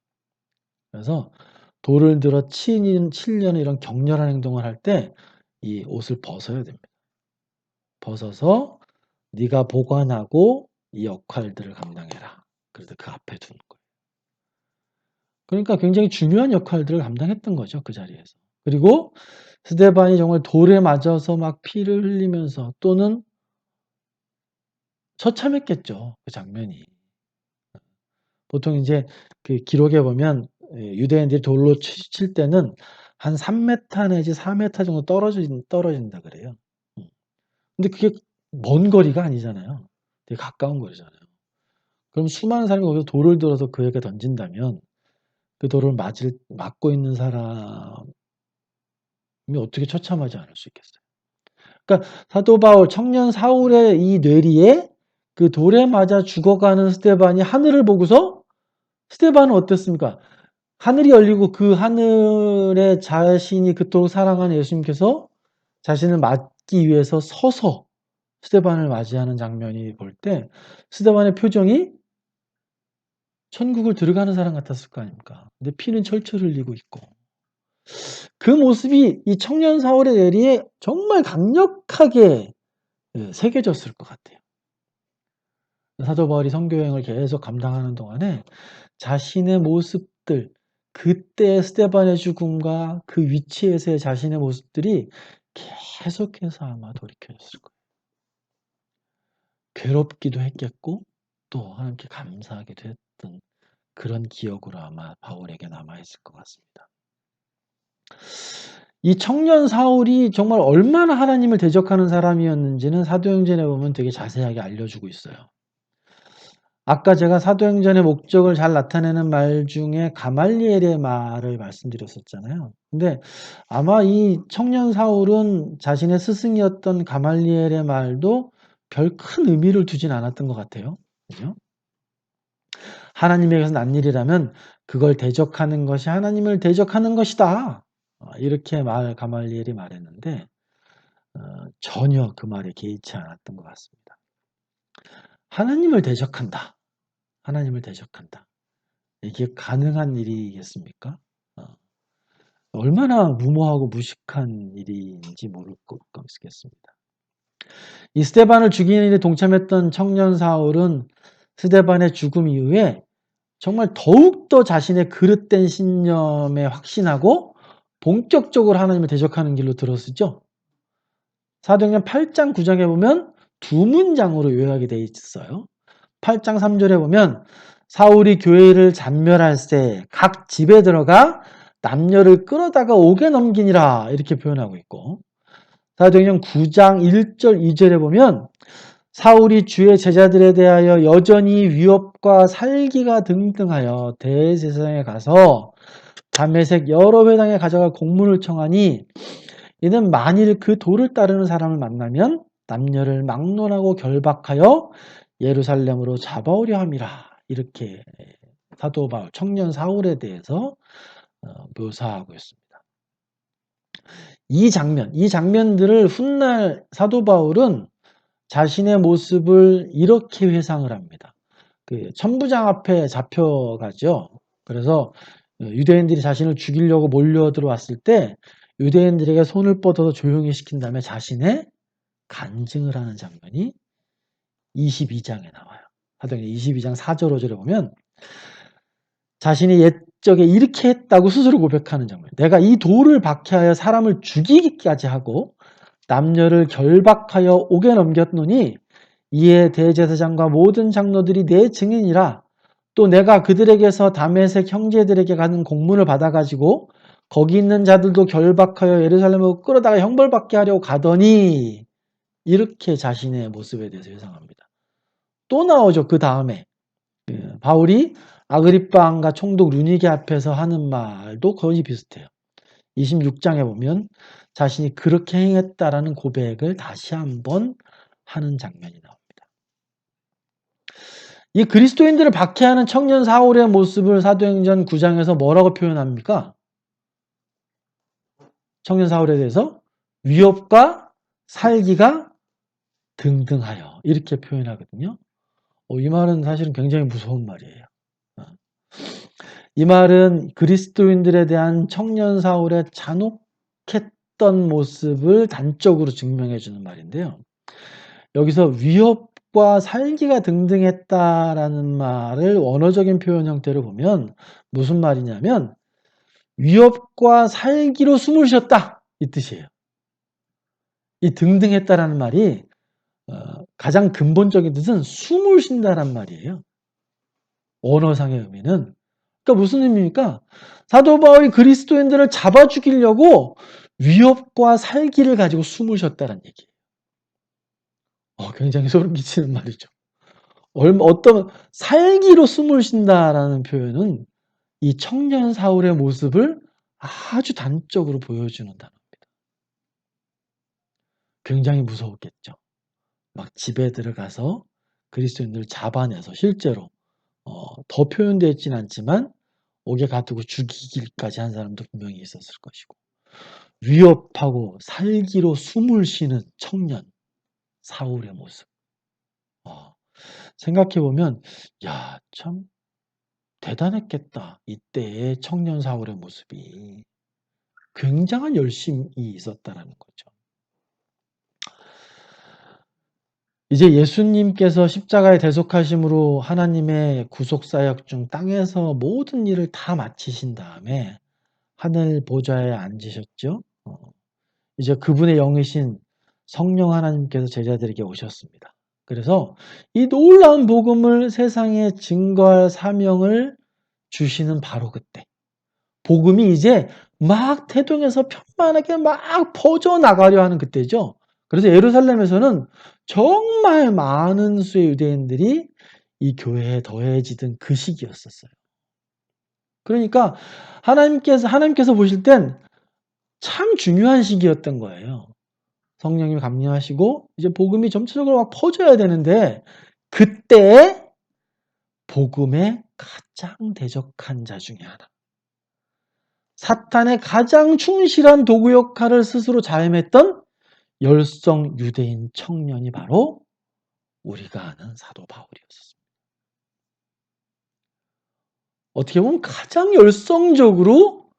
Speaker 1: 그래서 돌을 들어 치려는 이런 격렬한 행동을 할 때 이 옷을 벗어야 됩니다. 벗어서 네가 보관하고 이 역할들을 감당해라. 그래서 그 앞에 두는 거예요. 그러니까 굉장히 중요한 역할들을 감당했던 거죠. 그 자리에서. 그리고 스데반이 정말 돌에 맞아서 막 피를 흘리면서 또는 처참했겠죠. 그 장면이. 보통 이제 그 기록에 보면 유대인들이 돌로 칠 때는 한 3m 내지 4m 정도 떨어진다 그래요. 근데 그게 먼 거리가 아니잖아요. 되게 가까운 거리잖아요. 그럼 수많은 사람이 거기서 돌을 들어서 그에게 던진다면 그 돌을 맞고 있는 사람이 어떻게 처참하지 않을 수 있겠어요. 그러니까 사도 바울, 청년 사울의 이 뇌리에 그 돌에 맞아 죽어가는 스데반이 하늘을 보고서 스데반은 어땠습니까? 하늘이 열리고 그 하늘에 자신이 그토록 사랑하는 예수님께서 자신을 맞기 위해서 서서 스데반을 맞이하는 장면이 볼 때 스데반의 표정이 천국을 들어가는 사람 같았을 거 아닙니까? 근데 피는 철철 흘리고 있고 그 모습이 이 청년 사울의 뇌리에 정말 강력하게 새겨졌을 것 같아요. 사도 바울이 선교 여행을 계속 감당하는 동안에 자신의 모습들, 그때 스데반의 죽음과 그 위치에서의 자신의 모습들이 계속해서 아마 돌이켜졌을 거예요. 괴롭기도 했겠고 또 하나님께 감사하기도 했던 그런 기억으로 아마 바울에게 남아있을 것 같습니다. 이 청년 사울이 정말 얼마나 하나님을 대적하는 사람이었는지는 사도행전에 보면 되게 자세하게 알려주고 있어요. 아까 제가 사도행전의 목적을 잘 나타내는 말 중에 가말리엘의 말을 말씀드렸었잖아요. 근데 아마 이 청년 사울은 자신의 스승이었던 가말리엘의 말도 별 큰 의미를 두진 않았던 것 같아요. 그죠? 하나님에게서 난 일이라면 그걸 대적하는 것이 하나님을 대적하는 것이다. 이렇게 가말리엘이 말했는데 전혀 그 말에 개의치 않았던 것 같습니다. 하나님을 대적한다. 하나님을 대적한다. 이게 가능한 일이겠습니까? 얼마나 무모하고 무식한 일인지 모를 것 같겠습니다. 이 스데반을 죽이는 일에 동참했던 청년 사울은 스데반의 죽음 이후에 정말 더욱더 자신의 그릇된 신념에 확신하고 본격적으로 하나님을 대적하는 길로 들어서죠. 사도행전 8장 9장에 보면 두 문장으로 요약이 되어 있어요. 8장 3절에 보면 사울이 교회를 잔멸할세 각 집에 들어가 남녀를 끌어다가 옥에 넘기니라 이렇게 표현하고 있고, 사도행전 9장 1절 2절에 보면 사울이 주의 제자들에 대하여 여전히 위협과 살기가 등등하여 대제사장에 가서 다메섹 여러 회당에 가져가 공문을 청하니 이는 만일 그 도를 따르는 사람을 만나면 남녀를 막론하고 결박하여 예루살렘으로 잡아오려 함이라. 이렇게 사도 바울, 청년 사울에 대해서 묘사하고 있습니다. 이 장면들을 훗날 사도 바울은 자신의 모습을 이렇게 회상을 합니다. 그 천부장 앞에 잡혀가죠. 그래서 유대인들이 자신을 죽이려고 몰려들어왔을 때 유대인들에게 손을 뻗어서 조용히 시킨 다음에 자신의 간증을 하는 장면이 22장에 나와요. 사도행전 22장 4절 5절에 보면 자신이 옛적에 이렇게 했다고 스스로 고백하는 장면. 내가 이 돌을 박해하여 사람을 죽이기까지 하고 남녀를 결박하여 옥에 넘겼노니 이에 대제사장과 모든 장로들이 내 증인이라. 또 내가 그들에게서 다메섹 형제들에게 가는 공문을 받아가지고 거기 있는 자들도 결박하여 예루살렘으로 끌어다가 형벌받게 하려고 가더니, 이렇게 자신의 모습에 대해서 회상합니다. 또 나오죠. 그 다음에 바울이 아그리빠 왕과 총독 르니게 앞에서 하는 말도 거의 비슷해요. 26장에 보면 자신이 그렇게 행했다라는 고백을 다시 한번 하는 장면이 나옵니다. 이 그리스도인들을 박해하는 청년 사울의 모습을 사도행전 9장에서 뭐라고 표현합니까? 청년 사울에 대해서 위협과 살기가 등등하여 이렇게 표현하거든요. 이 말은 사실은 굉장히 무서운 말이에요. 이 말은 그리스도인들에 대한 청년 사울의 잔혹했던 모습을 단적으로 증명해 주는 말인데요. 여기서 위협과 살기가 등등했다라는 말을 원어적인 표현 형태로 보면 무슨 말이냐면 위협과 살기로 숨을 쉬었다 이 뜻이에요. 이 등등했다라는 말이 가장 근본적인 뜻은 숨을 쉰다란 말이에요. 언어상의 의미는. 그러니까 무슨 의미입니까? 사도 바울이 그리스도인들을 잡아 죽이려고 위협과 살기를 가지고 숨을 쉬었다는 얘기예요. 굉장히 소름 끼치는 말이죠. 어떤 살기로 숨을 쉰다라는 표현은 이 청년 사울의 모습을 아주 단적으로 보여주는 단어입니다. 굉장히 무서웠겠죠. 막 집에 들어가서 그리스도인들을 잡아내서 실제로 더 표현되어 있지는 않지만 옥에 가두고 죽이기까지 한 사람도 분명히 있었을 것이고, 위협하고 살기로 숨을 쉬는 청년 사울의 모습. 생각해보면 야, 참 대단했겠다. 이때의 청년 사울의 모습이 굉장한 열심이 있었다라는 거죠. 이제 예수님께서 십자가에 대속하심으로 하나님의 구속사역 중 땅에서 모든 일을 다 마치신 다음에 하늘 보좌에 앉으셨죠. 이제 그분의 영이신 성령 하나님께서 제자들에게 오셨습니다. 그래서 이 놀라운 복음을 세상에 증거할 사명을 주시는 바로 그때 복음이 이제 막 태동에서 편만하게 막 퍼져나가려 하는 그때죠. 그래서 예루살렘에서는 정말 많은 수의 유대인들이 이 교회에 더해지던 그 시기였었어요. 그러니까 하나님께서 보실 땐 참 중요한 시기였던 거예요. 성령님이 감림하시고 이제 복음이 전체적으로 막 퍼져야 되는데 그때 복음에 가장 대적한 자 중에 하나. 사탄의 가장 충실한 도구 역할을 스스로 자임했던 열성 유대인 청년이 바로 우리가 아는 사도 바울이었습니다. 어떻게 보면 가장 열성적으로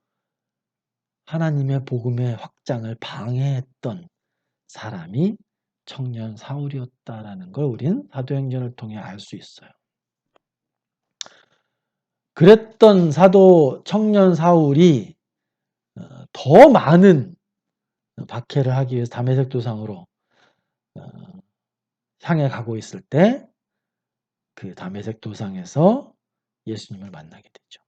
Speaker 1: 하나님의 복음의 확장을 방해했던 사람이 청년 사울이었다라는 걸 우리는 사도행전을 통해 알 수 있어요. 그랬던 사도 청년 사울이 더 많은 박해를 하기 위해서 다메섹 도상으로 향해 가고 있을 때 그 다메섹 도상에서 예수님을 만나게 되죠.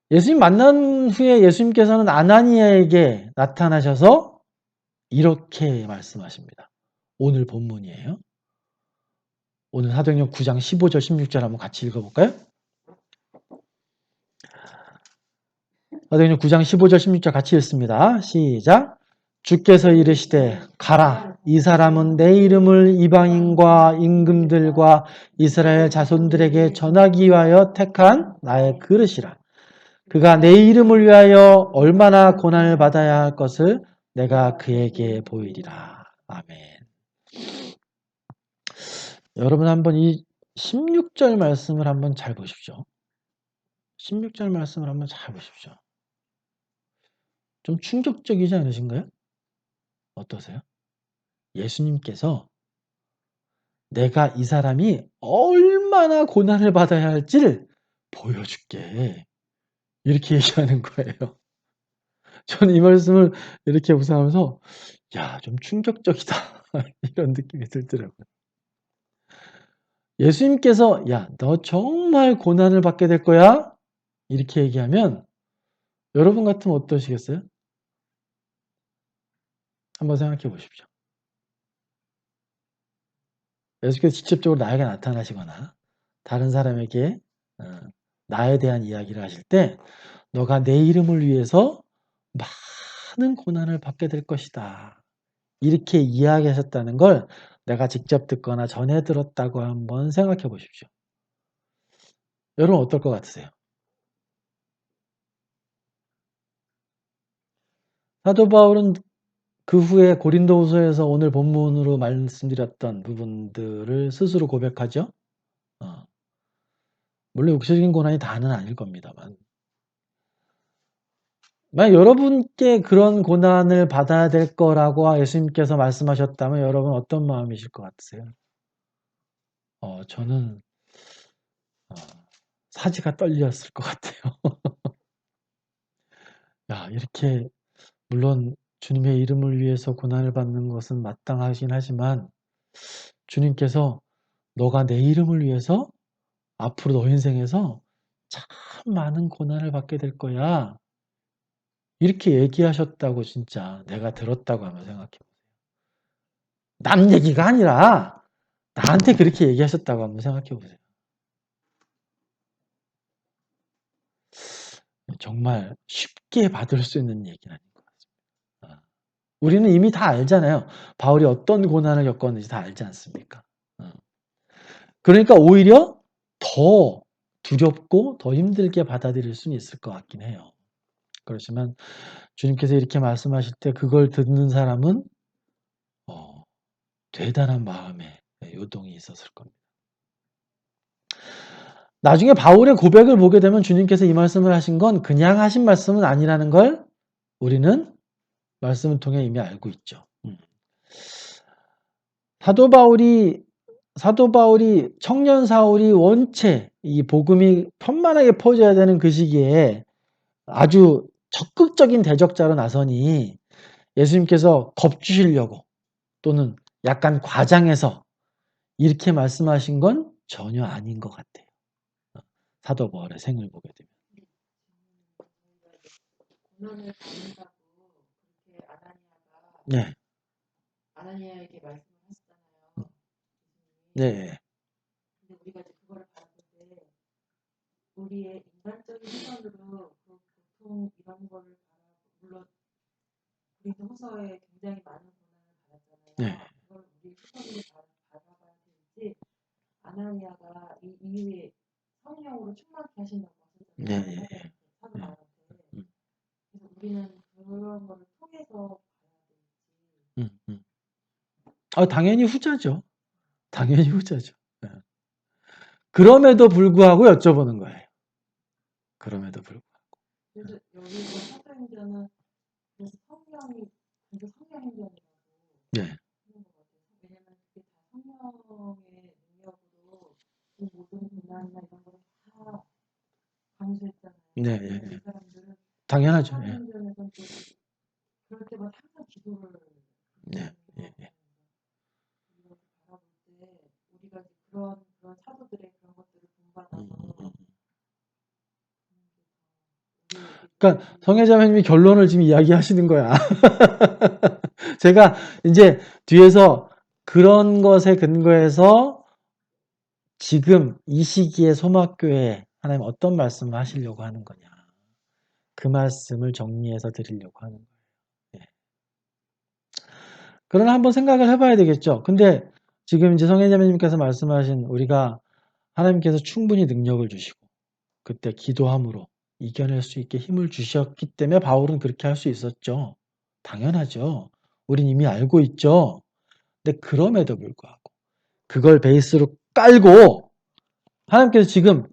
Speaker 1: 예수님 만난 후에 예수님께서는 아나니아에게 나타나셔서 이렇게 말씀하십니다. 오늘 본문이에요. 오늘 사도행전 9장 15절 16절 한번 같이 읽어볼까요? 사도행전 9장 15절 16절 같이 읽습니다. 시작. 주께서 이르시되 가라 이 사람은 내 이름을 이방인과 임금들과 이스라엘 자손들에게 전하기 위하여 택한 나의 그릇이라. 그가 내 이름을 위하여 얼마나 고난을 받아야 할 것을 내가 그에게 보이리라. 아멘. 여러분 한번 이 16절 말씀을 한번 잘 보십시오. 16절 말씀을 한번 잘 보십시오. 좀 충격적이지 않으신가요? 어떠세요? 예수님께서 내가 이 사람이 얼마나 고난을 받아야 할지를 보여줄게. 이렇게 얘기하는 거예요. 저는 이 말씀을 이렇게 묵상하면서 야, 좀 충격적이다. 이런 느낌이 들더라고요. 예수님께서 야, 너 정말 고난을 받게 될 거야? 이렇게 얘기하면 여러분 같으면 어떠시겠어요? 한번 생각해 보십시오. 예수께서 직접적으로 나에게 나타나시거나 다른 사람에게 나에 대한 이야기를 하실 때 너가 내 이름을 위해서 많은 고난을 받게 될 것이다. 이렇게 이야기하셨다는 걸 내가 직접 듣거나 전해 들었다고 한번 생각해 보십시오. 여러분 어떨 것 같으세요? 사도 바울은 그 후에 고린도후서에서 오늘 본문으로 말씀드렸던 부분들을 스스로 고백하죠. 물론 육체적인 고난이 다는 아닐 겁니다만 만약 여러분께 그런 고난을 받아야 될 거라고 예수님께서 말씀하셨다면 여러분 어떤 마음이실 것 같으세요? 저는 사지가 떨렸을 것 같아요. 야, 이렇게 물론 주님의 이름을 위해서 고난을 받는 것은 마땅하긴 하지만 주님께서 너가 내 이름을 위해서 앞으로 너 인생에서 참 많은 고난을 받게 될 거야. 이렇게 얘기하셨다고 진짜 내가 들었다고 한번 생각해 보세요. 남 얘기가 아니라 나한테 그렇게 얘기하셨다고 한번 생각해 보세요. 정말 쉽게 받을 수 있는 얘기는 아닌 것 같습니다. 우리는 이미 다 알잖아요. 바울이 어떤 고난을 겪었는지 다 알지 않습니까? 그러니까 오히려 더 두렵고 더 힘들게 받아들일 수는 있을 것 같긴 해요. 그렇지만 주님께서 이렇게 말씀하실 때 그걸 듣는 사람은 대단한 마음의 요동이 있었을 겁니다. 나중에 바울의 고백을 보게 되면 주님께서 이 말씀을 하신 건 그냥 하신 말씀은 아니라는 걸 우리는 말씀을 통해 이미 알고 있죠. 사도 바울이 청년 사울이 원체 이 복음이 편만하게 퍼져야 되는 그 시기에 아주 적극적인 대적자로 나서니 예수님께서 겁주시려고 또는 약간 과장해서 이렇게 말씀하신 건 전혀 아닌 것 같아요. 사도 바울의 생을 보게 되면.
Speaker 3: 고난을 받는다고 그렇게
Speaker 1: 네,
Speaker 3: 아나니아에게 말씀을 하셨잖아요.
Speaker 1: 네,
Speaker 3: 근데 우리가 이제 그거를 바라볼 때 우리의 인간적인 시선으로 그 고통 이런 거를 물론 우리도 후서에 굉장히 많은 고난을 받았잖아요.
Speaker 1: 네.
Speaker 3: 그걸 우리 시선으로 바라봐야 되지. 아나니아가 이 이후에 성령으로 충만케 하신다고 하셨잖아요.
Speaker 1: 네.
Speaker 3: 사도 바울한테.
Speaker 1: 음.
Speaker 3: 그래서 우리는 그런 거를 통해서 봐야 되지.
Speaker 1: 당연히 후자죠. 당연히 후자죠. 네. 그럼에도 불구하고 여쭤보는 거예요. 그럼에도 불구하고.
Speaker 3: 그래서 여기서 사도행전은 그래서 성령 행전이라고
Speaker 1: 네.
Speaker 3: 하는 것 같아요. 왜냐면 그게 다 성령의 능력으로 그 모든 고난이나 이런 거를 다 감수했잖아요.
Speaker 1: 네,
Speaker 3: 그래서 이 사람들은
Speaker 1: 당연하죠. 예.
Speaker 3: 사도행전에서는 또 그럴 때마다 항상 기도를
Speaker 1: 네,
Speaker 3: 이렇게 바라볼 때 우리가 이제 그런 사도들의 그런 것들을 본받아서
Speaker 1: 그러니까 성혜자매님이 결론을 지금 이야기하시는 거야. 제가 이제 뒤에서 그런 것에 근거해서 지금 이 시기에 소막교회 하나님 어떤 말씀을 하시려고 하는 거냐. 그 말씀을 정리해서 드리려고 하는 거예요. 예. 그러나 한번 생각을 해봐야 되겠죠. 근데 지금 이제 성혜자매님께서 말씀하신 우리가 하나님께서 충분히 능력을 주시고 그때 기도함으로 이겨낼 수 있게 힘을 주셨기 때문에 바울은 그렇게 할 수 있었죠. 당연하죠. 우린 이미 알고 있죠. 근데 그럼에도 불구하고 그걸 베이스로 깔고 하나님께서 지금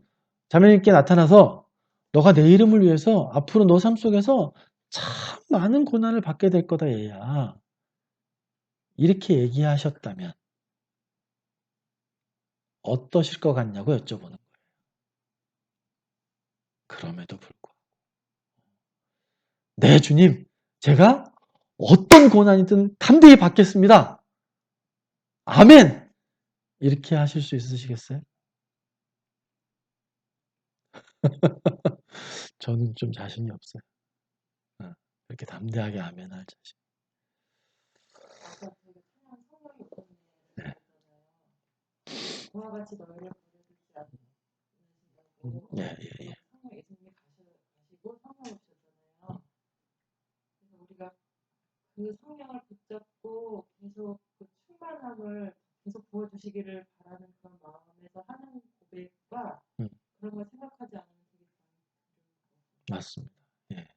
Speaker 1: 자매님께 나타나서 너가 내 이름을 위해서 앞으로 너 삶 속에서 참 많은 고난을 받게 될 거다 얘야. 이렇게 얘기하셨다면 어떠실 것 같냐고 여쭤보는 거예요. 그럼에도 불구하고 네 주님 제가 어떤 고난이든 담대히 받겠습니다. 아멘! 이렇게 하실 수 있으시겠어요? 저는 좀 자신이 없어요. 그렇게 담대하게 아멘 할 자신.
Speaker 3: 아까 저희가 찬양 성령이 오셨네
Speaker 1: 네.
Speaker 3: 그와 같이 너희를 보내주지 않으신다고
Speaker 1: 예.
Speaker 3: 성령 예수님이 가시고 성령 오셨잖아요. 그래서 우리가 그 성령을 붙잡고 계속 그 충만함을 계속 부어주시기를 바라는 그런 마음에서 하는 고백과 그런 걸 생각하지 않으면 되게
Speaker 1: 맞습니다. 예.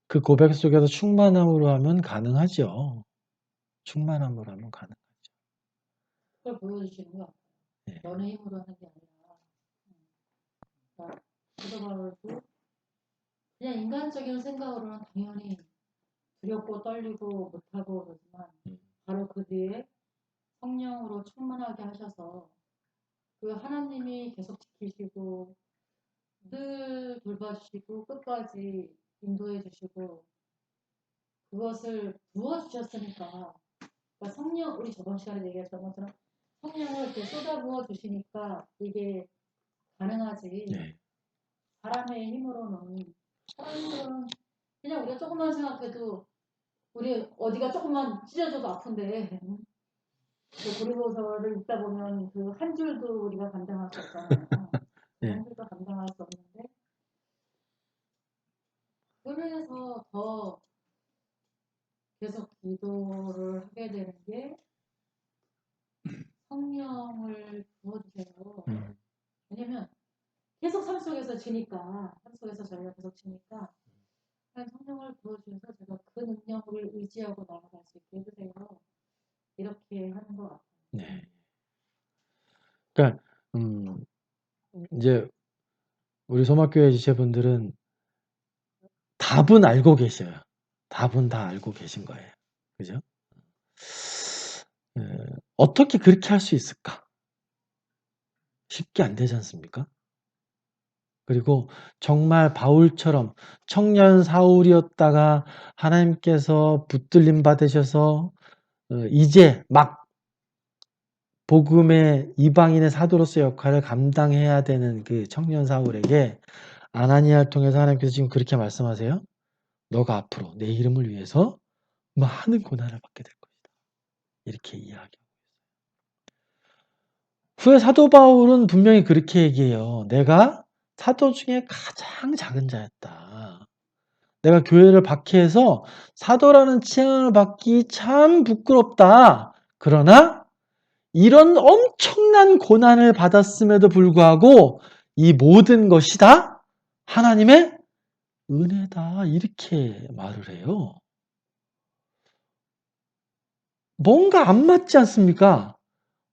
Speaker 1: 그 고백 속에서 충만함으로 하면 가능하죠. 충만함으로 하면 가능하죠.
Speaker 3: 그걸 보여주시는 것 같아요.
Speaker 1: 예.
Speaker 3: 너네 힘으로 하는 게 아니라 그러니까 사도바울도 그냥 인간적인 생각으로는 당연히 두렵고 떨리고 못하고 그러지만 바로 그 뒤에 성령으로 충만하게 하셔서 그 하나님이 계속 지키시고 늘 돌봐주시고 끝까지 인도해 주시고 그것을 부어주셨으니까 그러니까 성령 우리 저번 시간에 얘기했던 것처럼 성령을 이렇게 쏟아부어 주시니까 이게 가능하지 사람의 힘으로는 그냥 우리가 조금만 생각해도 우리 어디가 조금만 찢어져도 아픈데 그 고린도서를 읽다 보면 그 한 줄도 우리가 감당할 수 없잖아요. 한 줄도 감당할 수 없는데 그래서 더 계속 기도를 하게 되는 게 성령을 부어주세요. 왜냐면 계속 삶 속에서 지니까 삶 속에서 저희가 계속 지니까 성령을 부어주셔서 제가 그 능력을 의지하고 나아갈 수 있게 해주세요. 이렇게 하는 것 같아요.
Speaker 1: 네. 그러니까 이제 우리 소막교회 지체분들은 답은 알고 계셔요. 답은 다 알고 계신 거예요. 그죠? 어떻게 그렇게 할 수 있을까? 쉽게 안 되지 않습니까? 그리고 정말 바울처럼 청년 사울이었다가 하나님께서 붙들림 받으셔서 이제 막 복음의 이방인의 사도로서 역할을 감당해야 되는 그 청년 사울에게 아나니아를 통해서 하나님께서 지금 그렇게 말씀하세요. 너가 앞으로 내 이름을 위해서 많은 고난을 받게 될 것이다. 이렇게 이야기하고 후에 사도 바울은 분명히 그렇게 얘기해요. 내가 사도 중에 가장 작은 자였다. 내가 교회를 박해해서 사도라는 칭함을 받기 참 부끄럽다. 그러나 이런 엄청난 고난을 받았음에도 불구하고 이 모든 것이 다 하나님의 은혜다. 이렇게 말을 해요. 뭔가 안 맞지 않습니까?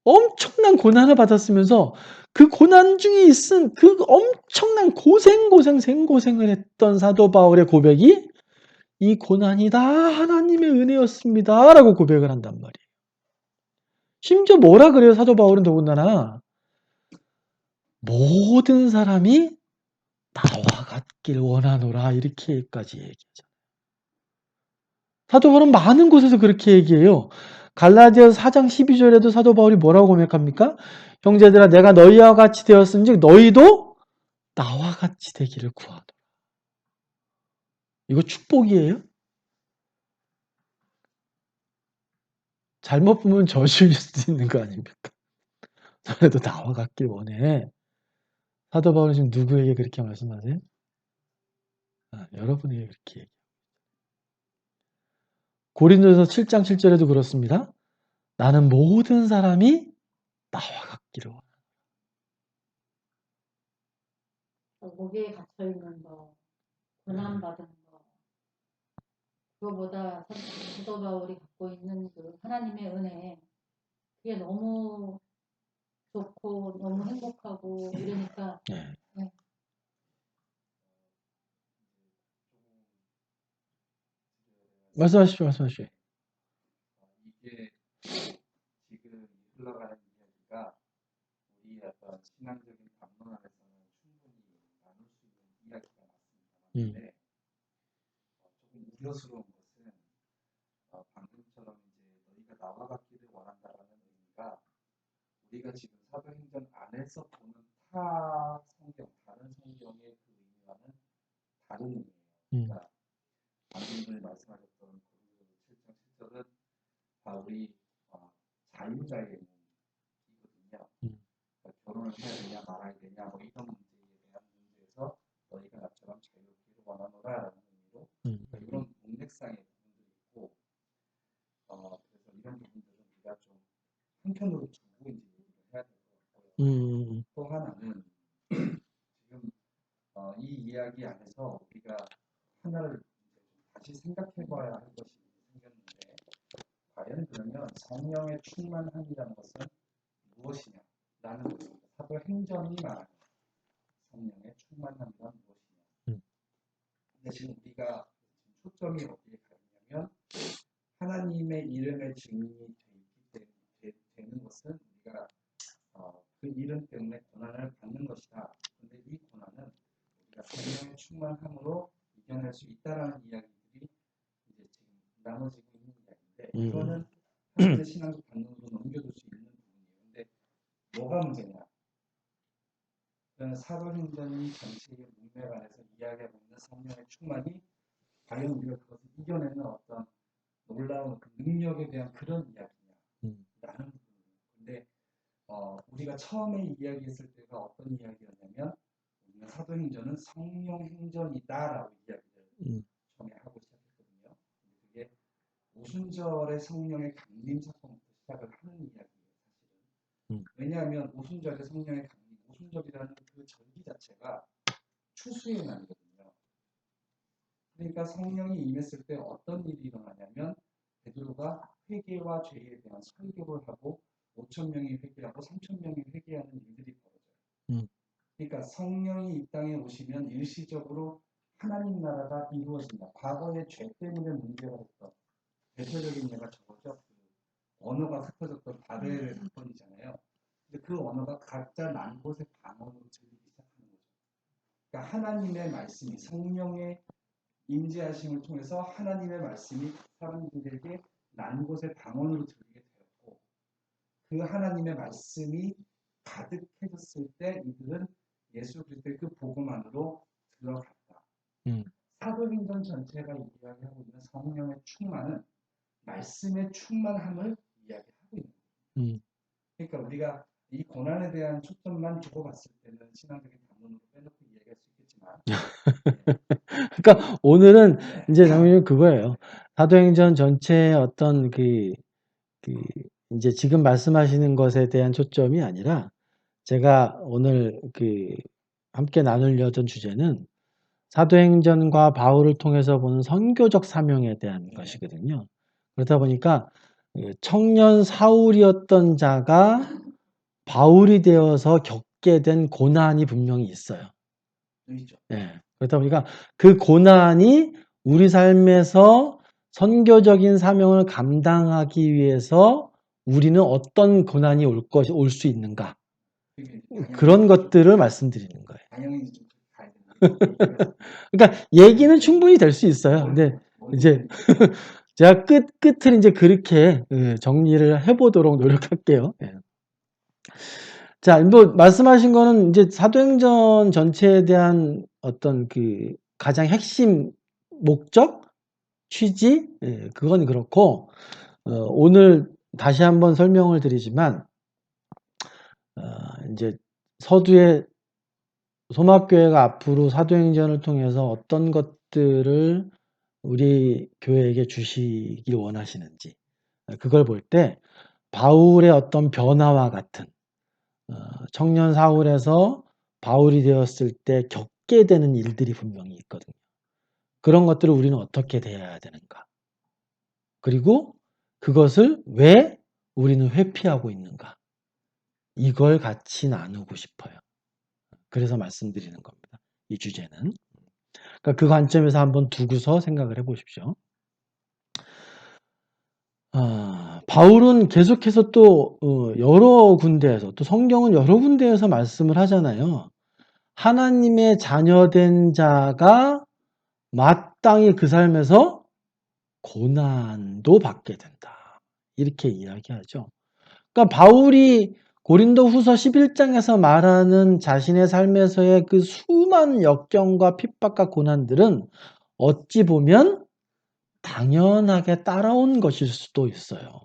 Speaker 1: 엄청난 고난을 받았으면서 그 고난 중에 있은 그 엄청난 생고생을 했던 사도 바울의 고백이 이 고난이 다 하나님의 은혜였습니다. 라고 고백을 한단 말이에요. 심지어 뭐라 그래요? 사도 바울은 더군다나 모든 사람이 나와 같길 원하노라 이렇게까지 얘기하죠. 사도 바울은 많은 곳에서 그렇게 얘기해요. 갈라디아서 4장 12절에도 사도 바울이 뭐라고 고백합니까? 형제들아 내가 너희와 같이 되었은즉 너희도 나와 같이 되기를 구하노라. 이거 축복이에요? 잘못 보면 저주일 수도 있는 거 아닙니까? 너희도 나와 같길 원해. 사도 바울은 지금 누구에게 그렇게 말씀하세요? 여러분에게 그렇게 얘기해요. 고린도서 7장 7절에도 그렇습니다. 나는 모든 사람이 나와 같기를 원해.
Speaker 4: 목에 갇혀 있는 거, 고난 받은 거, 그거보다 사도 바울이 갖고 있는 그 하나님의 은혜, 그게 너무 좋고 너무 행복하고 이러니까
Speaker 1: 네. 말씀하십시오.
Speaker 2: 이게 지금 흘러가는 이야기가 우리 어떤 신앙적인 담론 안에서는 충분히 나눌 수 있는 이야기가 맞습니다. 조금 우려스러운 것은 방금처럼 이제 너희가 나와 같기를 원한다라는 의미가 우리가 지금 사도행전 안에서 보는 다른 성경의 그 의미와는 다른 의미예요. 그러니까 방금 전에 말씀하셨던 그 7장 7절은 바울이 자유자의 문이거든요. 그러니까 결혼을 해야 되냐 말아야 되냐 뭐 이런 문제에 대한 문제에서 너희가 나처럼 자유롭기를 원하노라라는 의미로 그러니까 이런 문맥상의 부분들이 있고 그래서 이런 부분들은 우리가 좀 한편으로 두고 이제 얘기를 해야 될 것 같고요. 또 하나는 지금 이 이야기 안에서 우리가 하나를 다시 생각해봐야 할 것이 생겼는데 과연 그러면 성령의 충만함이라는 것은 무엇이냐라는 것입니다. 사도행전이 말하는 성령의 충만함이란 무엇이냐. 근데 지금 우리가 초점이 어디에 가 있냐면 하나님의 이름의 증인이 되는 것은 우리가 그 이름 때문에 고난을 받는 것이다. 그런데 이 고난은 우리가 성령의 충만함으로 이겨낼 수 있다라는 이야기들이 이제 지금 나눠지고 있는 이야기인데 이거는 하나님의 신앙적 반응으로 넘겨둘 수 있는 부분이에요. 근데 뭐가 문제냐? 그러니까 사도행전이 전체의 문맥 안에서 이야기하고 있는 성령의 충만이 과연 우리가 그것을 이겨내는 어떤 놀라운 그 능력에 대한 그런 이야기냐? 라는 부분이에요. 근데 우리가 처음에 이야기했을 때가 어떤 이야기였냐면 우리가 사도행전은 성령 행전이다라고 이야기를 처음에 하고 시작했거든요. 그게 오순절의 성령의 강림 사건부터 시작을 하는 이야기예요, 사실은. 왜냐하면 오순절의 성령의 강림, 오순절이라는 그 절기 자체가 추수의 날이거든요. 그러니까 성령이 임했을 때 어떤 일이 일어나냐면 베드로가 회개와 죄에 대한 설교를 하고 5,000명이 회개하고 3,000명이 회개하는 일들이 벌어져요. 그러니까 성령이 이 땅에 오시면 일시적으로 하나님 나라가 이루어진다. 과거의 죄 때문에 문제가 됐던 대표적인 예가 저거죠. 언어가 흩어졌던 바벨 사건이잖아요. 근데 그 언어가 각자 난 곳의 방언으로 들리기 시작하는 거죠. 그러니까 하나님의 말씀이 성령의 임재하심을 통해서 하나님의 말씀이 사람들에게 난 곳의 방언으로 들리게 되었고 그 하나님의 말씀이 가득해졌을 때 이들은 예수 그리스도의 그 복음 안으로 들어갔다. 사도행전 전체가 이야기하고 있는 성령의 충만은 말씀의 충만함을 이야기하고 있는 거예요. 그러니까 우리가 이 고난에 대한 초점만 두고 봤을 때는 신앙적인 담론으로 빼놓고 이야기할 수 있겠지만
Speaker 1: 그러니까 오늘은
Speaker 2: 네.
Speaker 1: 이제 장면이 그거예요. 사도행전 전체의 어떤 이제 지금 말씀하시는 것에 대한 초점이 아니라 제가 오늘 함께 나누려던 주제는 사도행전과 바울을 통해서 보는 선교적 사명에 대한 것이거든요. 그러다 보니까 청년 사울이었던 자가 바울이 되어서 겪게 된 고난이 분명히 있어요.
Speaker 2: 있죠.
Speaker 1: 네. 그러다 보니까 그 고난이 우리 삶에서 선교적인 사명을 감당하기 위해서 우리는 어떤 고난이 올 수 있는가? 그런 것들을 말씀드리는 거예요.
Speaker 2: 당연히 좀 가야 되는데.
Speaker 1: 그러니까 얘기는 충분히 될 수 있어요. 근데 이제 제가 끝을 이제 그렇게 정리를 해보도록 노력할게요. 예. 자, 뭐 말씀하신 거는 이제 사도행전 전체에 대한 어떤 가장 핵심 목적, 취지, 그건 그렇고 오늘 다시 한번 설명을 드리지만 이제 서두에 소막교회가 앞으로 사도행전을 통해서 어떤 것들을 우리 교회에게 주시길 원하시는지 그걸 볼 때 바울의 어떤 변화와 같은 청년 사울에서 바울이 되었을 때 겪게 되는 일들이 분명히 있거든요. 그런 것들을 우리는 어떻게 대해야 되는가? 그리고 그것을 왜 우리는 회피하고 있는가? 이걸 같이 나누고 싶어요. 그래서 말씀드리는 겁니다. 이 주제는. 그러니까 그 관점에서 한번 두고서 생각을 해보십시오. 바울은 계속해서 또 여러 군데에서 또 성경은 여러 군데에서 말씀을 하잖아요. 하나님의 자녀된 자가 마땅히 그 삶에서 고난도 받게 된다. 이렇게 이야기하죠. 그러니까 바울이 고린도후서 11장에서 말하는 자신의 삶에서의 그 수많은 역경과 핍박과 고난들은 어찌 보면 당연하게 따라온 것일 수도 있어요.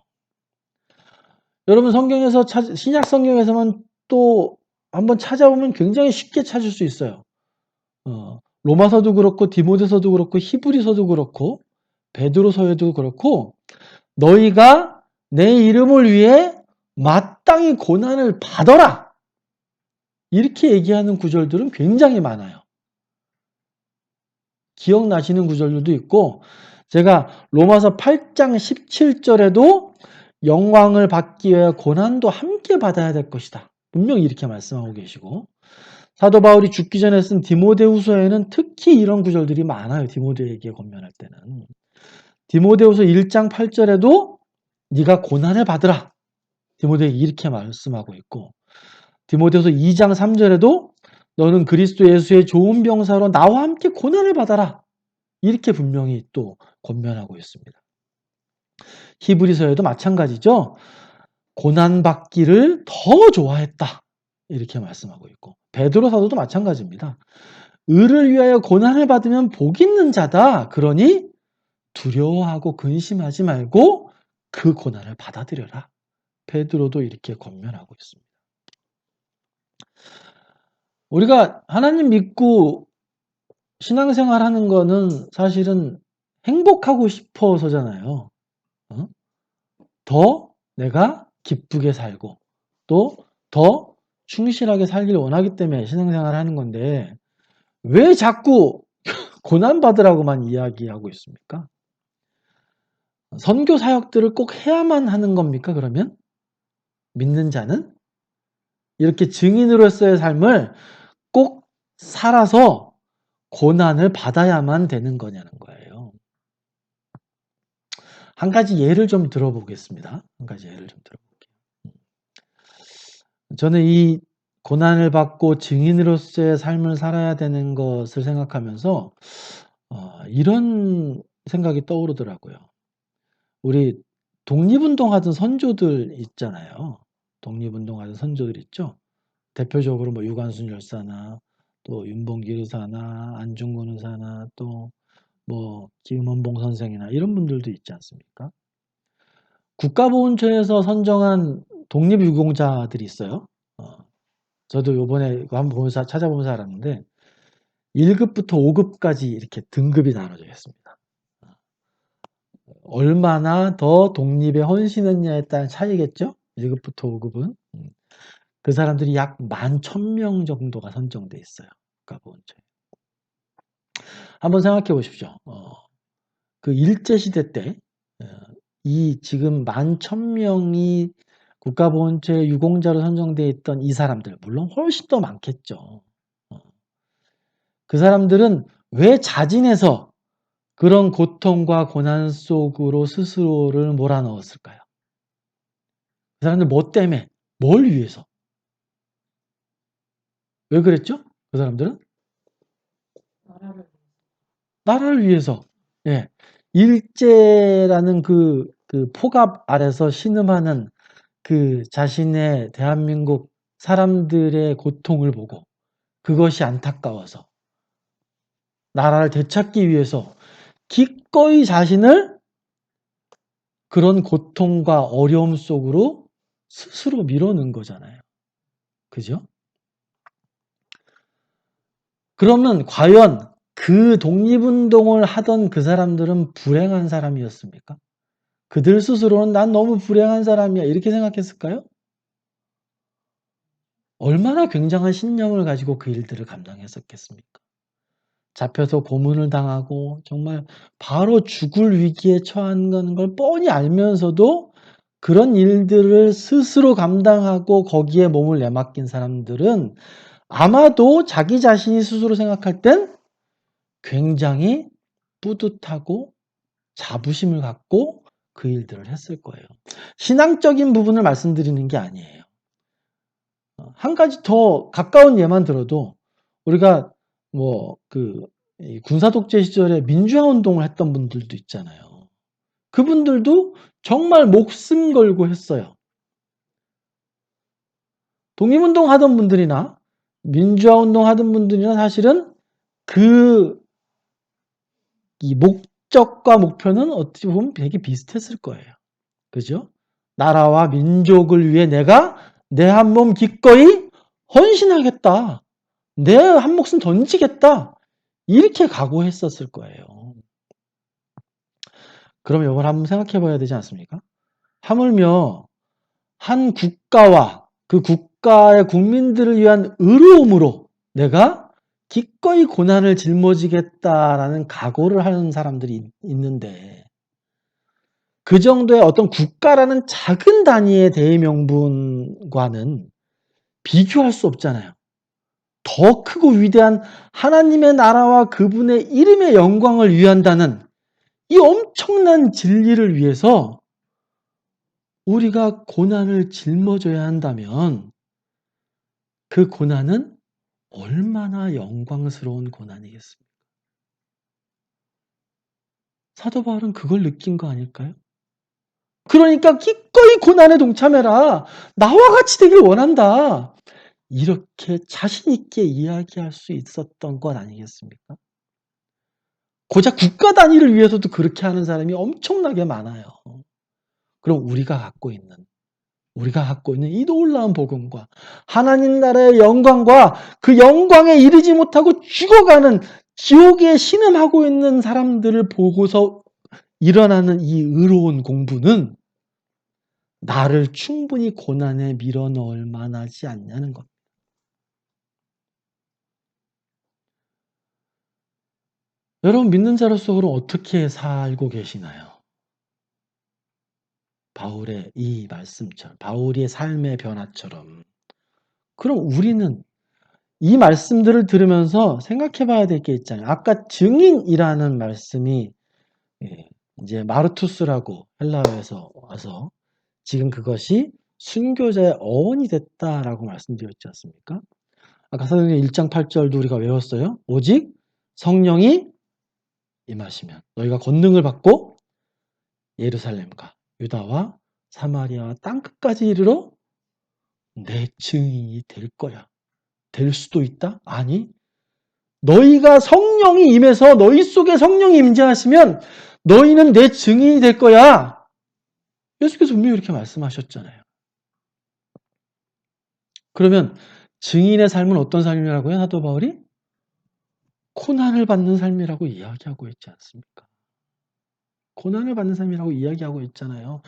Speaker 1: 여러분 성경에서 신약 성경에서만 또 한번 찾아보면 굉장히 쉽게 찾을 수 있어요. 로마서도 그렇고 디모데서도 그렇고 히브리서도 그렇고 베드로서에도 그렇고 너희가 내 이름을 위해 마땅히 고난을 받아라 이렇게 얘기하는 구절들은 굉장히 많아요. 기억나시는 구절들도 있고 제가 로마서 8장 17절에도 영광을 받기 위해 고난도 함께 받아야 될 것이다. 분명히 이렇게 말씀하고 계시고 사도 바울이 죽기 전에 쓴 디모데후서에는 특히 이런 구절들이 많아요. 디모데에게 권면할 때는. 디모데후서 1장 8절에도 네가 고난을 받으라. 디모데에게 이렇게 말씀하고 있고 디모데후서 2장 3절에도 너는 그리스도 예수의 좋은 병사로 나와 함께 고난을 받아라. 이렇게 분명히 또 권면하고 있습니다. 히브리서에도 마찬가지죠. 고난받기를 더 좋아했다. 이렇게 말씀하고 있고 베드로 사도도 마찬가지입니다. 의를 위하여 고난을 받으면 복 있는 자다. 그러니 두려워하고 근심하지 말고 그 고난을 받아들여라. 베드로도 이렇게 권면하고 있습니다. 우리가 하나님 믿고 신앙생활 하는 거는 사실은 행복하고 싶어서잖아요. 더 내가 기쁘게 살고 또 더 충실하게 살기를 원하기 때문에 신앙생활을 하는 건데 왜 자꾸 고난받으라고만 이야기하고 있습니까? 선교 사역들을 꼭 해야만 하는 겁니까, 그러면? 믿는 자는? 이렇게 증인으로서의 삶을 꼭 살아서 고난을 받아야만 되는 거냐는 거예요. 한 가지 예를 좀 들어보겠습니다. 한 가지 예를 좀 들어볼게요. 저는 이 고난을 받고 증인으로서의 삶을 살아야 되는 것을 생각하면서 이런 생각이 떠오르더라고요. 우리 독립운동하던 선조들 있잖아요. 독립운동하던 선조들 있죠. 대표적으로 뭐 유관순 열사나 또 윤봉길 의사나 안중근 의사나 또 뭐 김원봉 선생이나 이런 분들도 있지 않습니까? 국가보훈처에서 선정한 독립유공자들이 있어요. 저도 요번에 그거 한번 보면서 찾아보면서 알았는데 1급부터 5급까지 이렇게 등급이 나눠져 있습니다. 얼마나 더 독립에 헌신했냐에 따른 차이겠죠? 1급부터 5급은. 그 사람들이 약 11,000명 정도가 선정돼 있어요. 국가보훈처에. 한번 생각해 보십시오. 그 일제시대 때 이 지금 11,000명이 국가보훈처에 유공자로 선정돼 있던 이 사람들, 물론 훨씬 더 많겠죠. 그 사람들은 왜 자진해서 그런 고통과 고난 속으로 스스로를 몰아넣었을까요? 그 사람들 뭐 때문에? 뭘 위해서? 왜 그랬죠? 그 사람들은? 나라를 위해서. 예. 일제라는 그 폭압 아래서 신음하는 그 자신의 대한민국 사람들의 고통을 보고 그것이 안타까워서 나라를 되찾기 위해서 기꺼이 자신을 그런 고통과 어려움 속으로 스스로 밀어넣은 거잖아요. 그죠? 그러면 과연 그 독립운동을 하던 그 사람들은 불행한 사람이었습니까? 그들 스스로는 난 너무 불행한 사람이야 이렇게 생각했을까요? 얼마나 굉장한 신념을 가지고 그 일들을 감당했었겠습니까? 잡혀서 고문을 당하고 정말 바로 죽을 위기에 처한 걸 뻔히 알면서도 그런 일들을 스스로 감당하고 거기에 몸을 내맡긴 사람들은 아마도 자기 자신이 스스로 생각할 땐 굉장히 뿌듯하고 자부심을 갖고 그 일들을 했을 거예요. 신앙적인 부분을 말씀드리는 게 아니에요. 한 가지 더 가까운 예만 들어도 우리가 뭐 군사 독재 시절에 민주화 운동을 했던 분들도 있잖아요. 그분들도 정말 목숨 걸고 했어요. 독립운동 하던 분들이나 민주화 운동 하던 분들이나 사실은 이 목적과 목표는 어떻게 보면 되게 비슷했을 거예요. 그죠? 나라와 민족을 위해 내가 내 한 몸 기꺼이 헌신하겠다. 내 한 목숨 던지겠다. 이렇게 각오했었을 거예요. 그럼 이걸 한번 생각해 봐야 되지 않습니까? 하물며 한 국가와 그 국가의 국민들을 위한 의로움으로 내가 기꺼이 고난을 짊어지겠다라는 각오를 하는 사람들이 있는데 그 정도의 어떤 국가라는 작은 단위의 대의명분과는 비교할 수 없잖아요. 더 크고 위대한 하나님의 나라와 그분의 이름의 영광을 위한다는 이 엄청난 진리를 위해서 우리가 고난을 짊어져야 한다면 그 고난은 얼마나 영광스러운 고난이겠습니까? 사도 바울은 그걸 느낀 거 아닐까요? 그러니까 기꺼이 고난에 동참해라. 나와 같이 되길 원한다. 이렇게 자신 있게 이야기할 수 있었던 것 아니겠습니까? 고작 국가 단위를 위해서도 그렇게 하는 사람이 엄청나게 많아요. 그럼 우리가 갖고 있는 이 놀라운 복음과 하나님 나라의 영광과 그 영광에 이르지 못하고 죽어가는 지옥에 신음하고 있는 사람들을 보고서 일어나는 이 의로운 공부는 나를 충분히 고난에 밀어넣을 만하지 않냐는 겁니다. 여러분 믿는 자로서 그럼 어떻게 살고 계시나요? 바울의 이 말씀처럼, 바울의 삶의 변화처럼. 그럼 우리는 이 말씀들을 들으면서 생각해 봐야 될 게 있잖아요. 아까 증인이라는 말씀이 이제 마르투스라고 헬라어에서 와서 지금 그것이 순교자의 어원이 됐다라고 말씀드렸지 않습니까? 아까 사도행전 1장 8절도 우리가 외웠어요. 오직 성령이 임하시면 너희가 권능을 받고 예루살렘과 유다와 사마리아와 땅끝까지 이르러 내 증인이 될 거야. 될 수도 있다? 아니. 너희가 성령이 임해서 너희 속에 성령이 임재하시면 너희는 내 증인이 될 거야. 예수께서 분명히 이렇게 말씀하셨잖아요. 그러면 증인의 삶은 어떤 삶이라고요? 사도 바울이? 고난을 받는 삶이라고 이야기하고 있지 않습니까? 고난을 받는 삶이라고 이야기하고 있잖아요.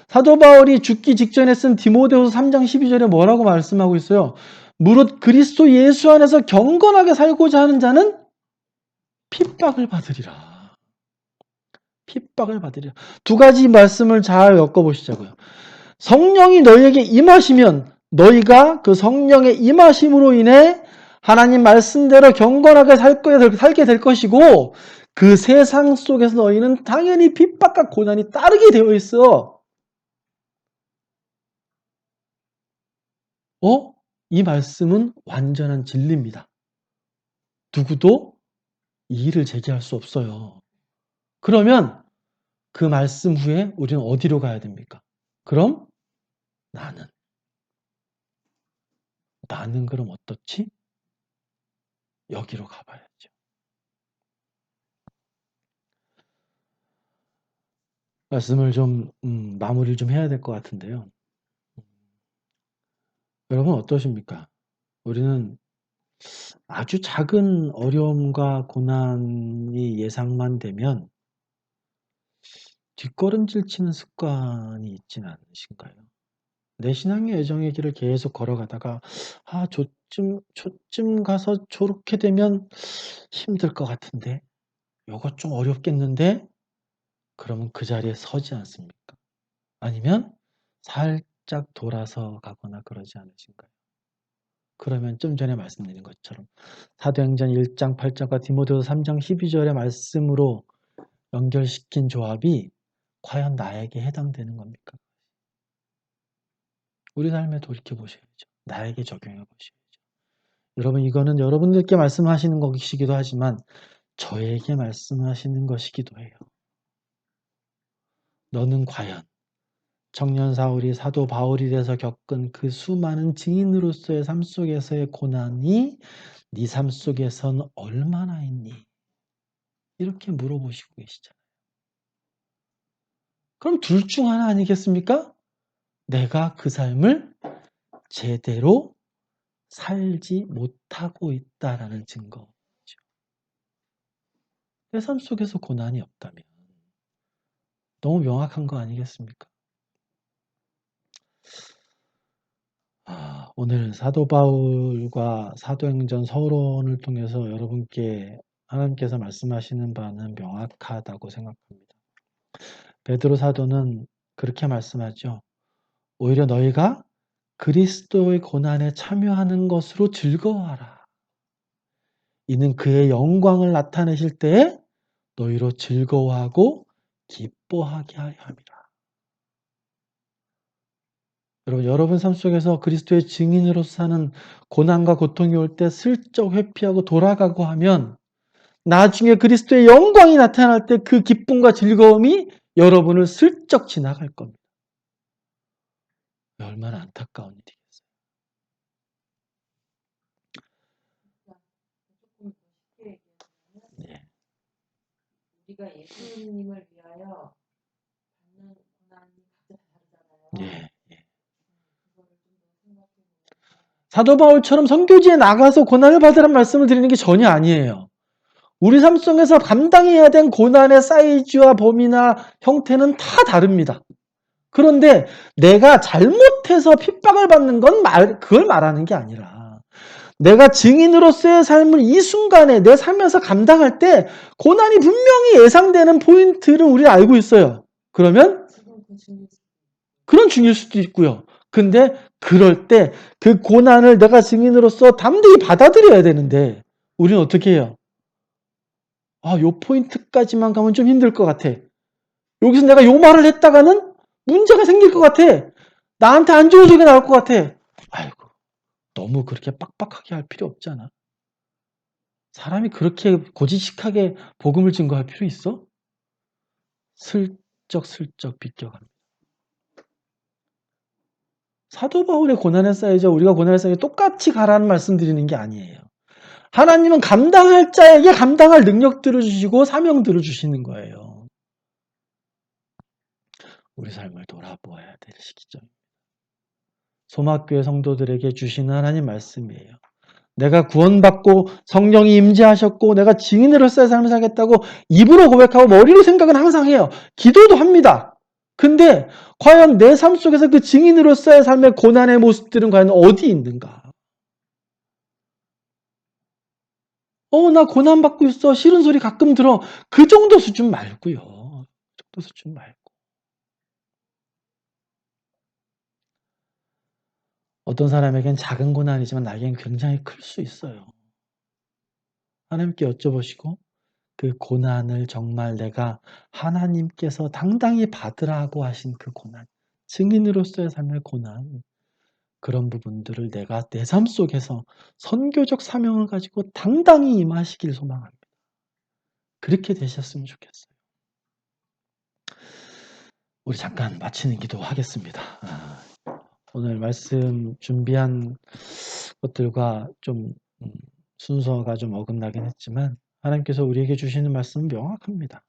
Speaker 1: 사도 바울이 죽기 직전에 쓴 디모데후서 3장 12절에 뭐라고 말씀하고 있어요? 무릇 그리스도 예수 안에서 경건하게 살고자 하는 자는 핍박을 받으리라. 핍박을 받으리라. 두 가지 말씀을 잘 엮어보시자고요. 성령이 너희에게 임하시면 너희가 그 성령의 임하심으로 인해 하나님 말씀대로 경건하게 살게 될 것이고 그 세상 속에서 너희는 당연히 핍박과 고난이 따르게 되어 있어. 이 말씀은 완전한 진리입니다. 누구도 이의를 제기할 수 없어요. 그러면 그 말씀 후에 우리는 어디로 가야 됩니까? 그럼 나는 그럼 어떻지? 여기로 가봐야죠. 말씀을 좀 마무리를 좀 해야 될 것 같은데요. 여러분 어떠십니까? 우리는 아주 작은 어려움과 고난이 예상만 되면 뒷걸음질 치는 습관이 있지는 않으신가요? 내 신앙의 여정의 길을 계속 걸어가다가 저쯤 가서 저렇게 되면 힘들 것 같은데 요거 좀 어렵겠는데 그러면 그 자리에 서지 않습니까? 아니면 살짝 돌아서 가거나 그러지 않으신가요? 그러면 좀 전에 말씀드린 것처럼 사도행전 1장 8절과 디모데후서 3장 12절의 말씀으로 연결시킨 조합이 과연 나에게 해당되는 겁니까? 우리 삶에 돌이켜보셔야죠. 나에게 적용해 보셔야죠. 여러분 이거는 여러분들께 말씀하시는 것이기도 하지만 저에게 말씀하시는 것이기도 해요. 너는 과연 청년 사울이 사도 바울이 돼서 겪은 그 수많은 증인으로서의 삶 속에서의 고난이 네 삶 속에선 얼마나 있니? 이렇게 물어보시고 계시잖아요. 그럼 둘 중 하나 아니겠습니까? 내가 그 삶을 제대로 살지 못하고 있다라는 증거죠. 내 삶 속에서 고난이 없다면 너무 명확한 거 아니겠습니까? 오늘 사도 바울과 사도행전 서론을 통해서 여러분께 하나님께서 말씀하시는 바는 명확하다고 생각합니다. 베드로 사도는 그렇게 말씀하죠. 오히려 너희가 그리스도의 고난에 참여하는 것으로 즐거워하라. 이는 그의 영광을 나타내실 때에 너희로 즐거워하고 기뻐하게 하려 함이라. 여러분 삶 속에서 그리스도의 증인으로서 사는 고난과 고통이 올 때 슬쩍 회피하고 돌아가고 하면 나중에 그리스도의 영광이 나타날 때 그 기쁨과 즐거움이 여러분을 슬쩍 지나갈 겁니다. 얼마나 안타까운 일이겠어요.
Speaker 3: 조금 더 쉽게 얘기하면
Speaker 1: 네.
Speaker 3: 우리가 예수님을 위하여 받는 고난이 각자 다르잖아요.
Speaker 1: 예.
Speaker 3: 그거를 좀 더 생각해 보면
Speaker 1: 사도 바울처럼 선교지에 나가서 고난을 받으라는 말씀을 드리는 게 전혀 아니에요. 우리 삶 속에서 감당해야 된 고난의 사이즈와 범위나 형태는 다 다릅니다. 그런데 내가 잘못해서 핍박을 받는 건 그걸 말하는 게 아니라 내가 증인으로서의 삶을 이 순간에 내 삶에서 감당할 때 고난이 분명히 예상되는 포인트를 우리는 알고 있어요. 그러면
Speaker 3: 지금 그 중에
Speaker 1: 그런 중일 수도 있고요. 근데 그럴 때 그 고난을 내가 증인으로서 담대히 받아들여야 되는데 우리는 어떻게 해요? 요 포인트까지만 가면 좀 힘들 것 같아. 여기서 내가 요 말을 했다가는 문제가 생길 것 같아. 나한테 안 좋은 소리가 나올 것 같아. 아이고, 너무 그렇게 빡빡하게 할 필요 없잖아. 사람이 그렇게 고지식하게 복음을 증거할 필요 있어? 슬쩍슬쩍 비껴갑니다. 사도 바울의 고난에 쌓이자 우리가 고난에 쌓이자 똑같이 가라는 말씀 드리는 게 아니에요. 하나님은 감당할 자에게 감당할 능력들을 주시고 사명들을 주시는 거예요. 우리 삶을 돌아보아야 될 시기점입니다. 소막교회 성도들에게 주시는 하나님 말씀이에요. 내가 구원받고 성령이 임재하셨고 내가 증인으로서의 삶을 살겠다고 입으로 고백하고 머리로 생각은 항상 해요. 기도도 합니다. 근데 과연 내 삶 속에서 그 증인으로서의 삶의 고난의 모습들은 과연 어디 있는가? 나 고난받고 있어. 싫은 소리 가끔 들어. 그 정도 수준 말고요. 그 정도 수준 말고. 어떤 사람에겐 작은 고난이지만 나에겐 굉장히 클 수 있어요. 하나님께 여쭤보시고 그 고난을 정말 내가 하나님께서 당당히 받으라고 하신 그 고난, 증인으로서의 삶의 고난, 그런 부분들을 내가 내 삶 속에서 선교적 사명을 가지고 당당히 임하시길 소망합니다. 그렇게 되셨으면 좋겠어요. 우리 잠깐 마치는 기도하겠습니다. 오늘 말씀 준비한 것들과 좀 순서가 좀 어긋나긴 했지만 하나님께서 우리에게 주시는 말씀은 명확합니다.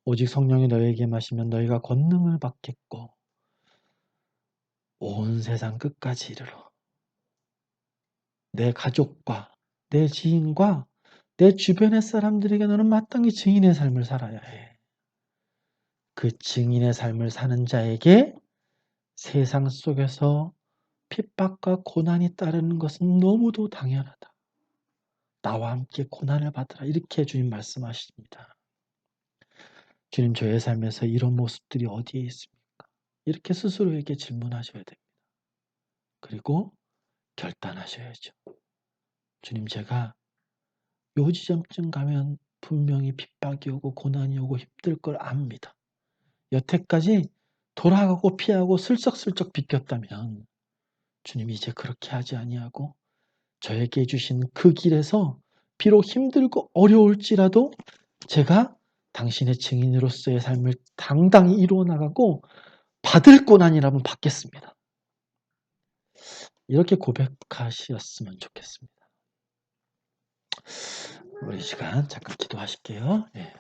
Speaker 1: 오직 성령이 너희에게 마시면 너희가 권능을 받겠고 온 세상 끝까지 이르러 내 가족과 내 지인과 내 주변의 사람들에게 너는 마땅히 증인의 삶을 살아야 해. 그 증인의 삶을 사는 자에게 세상 속에서 핍박과 고난이 따르는 것은 너무도 당연하다. 나와 함께 고난을 받으라. 이렇게 주님 말씀하십니다. 주님, 저의 삶에서 이런 모습들이 어디에 있습니까? 이렇게 스스로에게 질문하셔야 됩니다. 그리고 결단하셔야죠. 주님, 제가 요 지점쯤 가면 분명히 핍박이 오고 고난이 오고 힘들 걸 압니다. 여태까지 돌아가고 피하고 슬쩍슬쩍 비꼈다면 주님 이제 그렇게 하지 아니하고 저에게 주신 그 길에서 비록 힘들고 어려울지라도 제가 당신의 증인으로서의 삶을 당당히 이루어 나가고 받을 고난이라면 받겠습니다. 이렇게 고백하셨으면 좋겠습니다. 우리 시간 잠깐 기도하실게요. 예.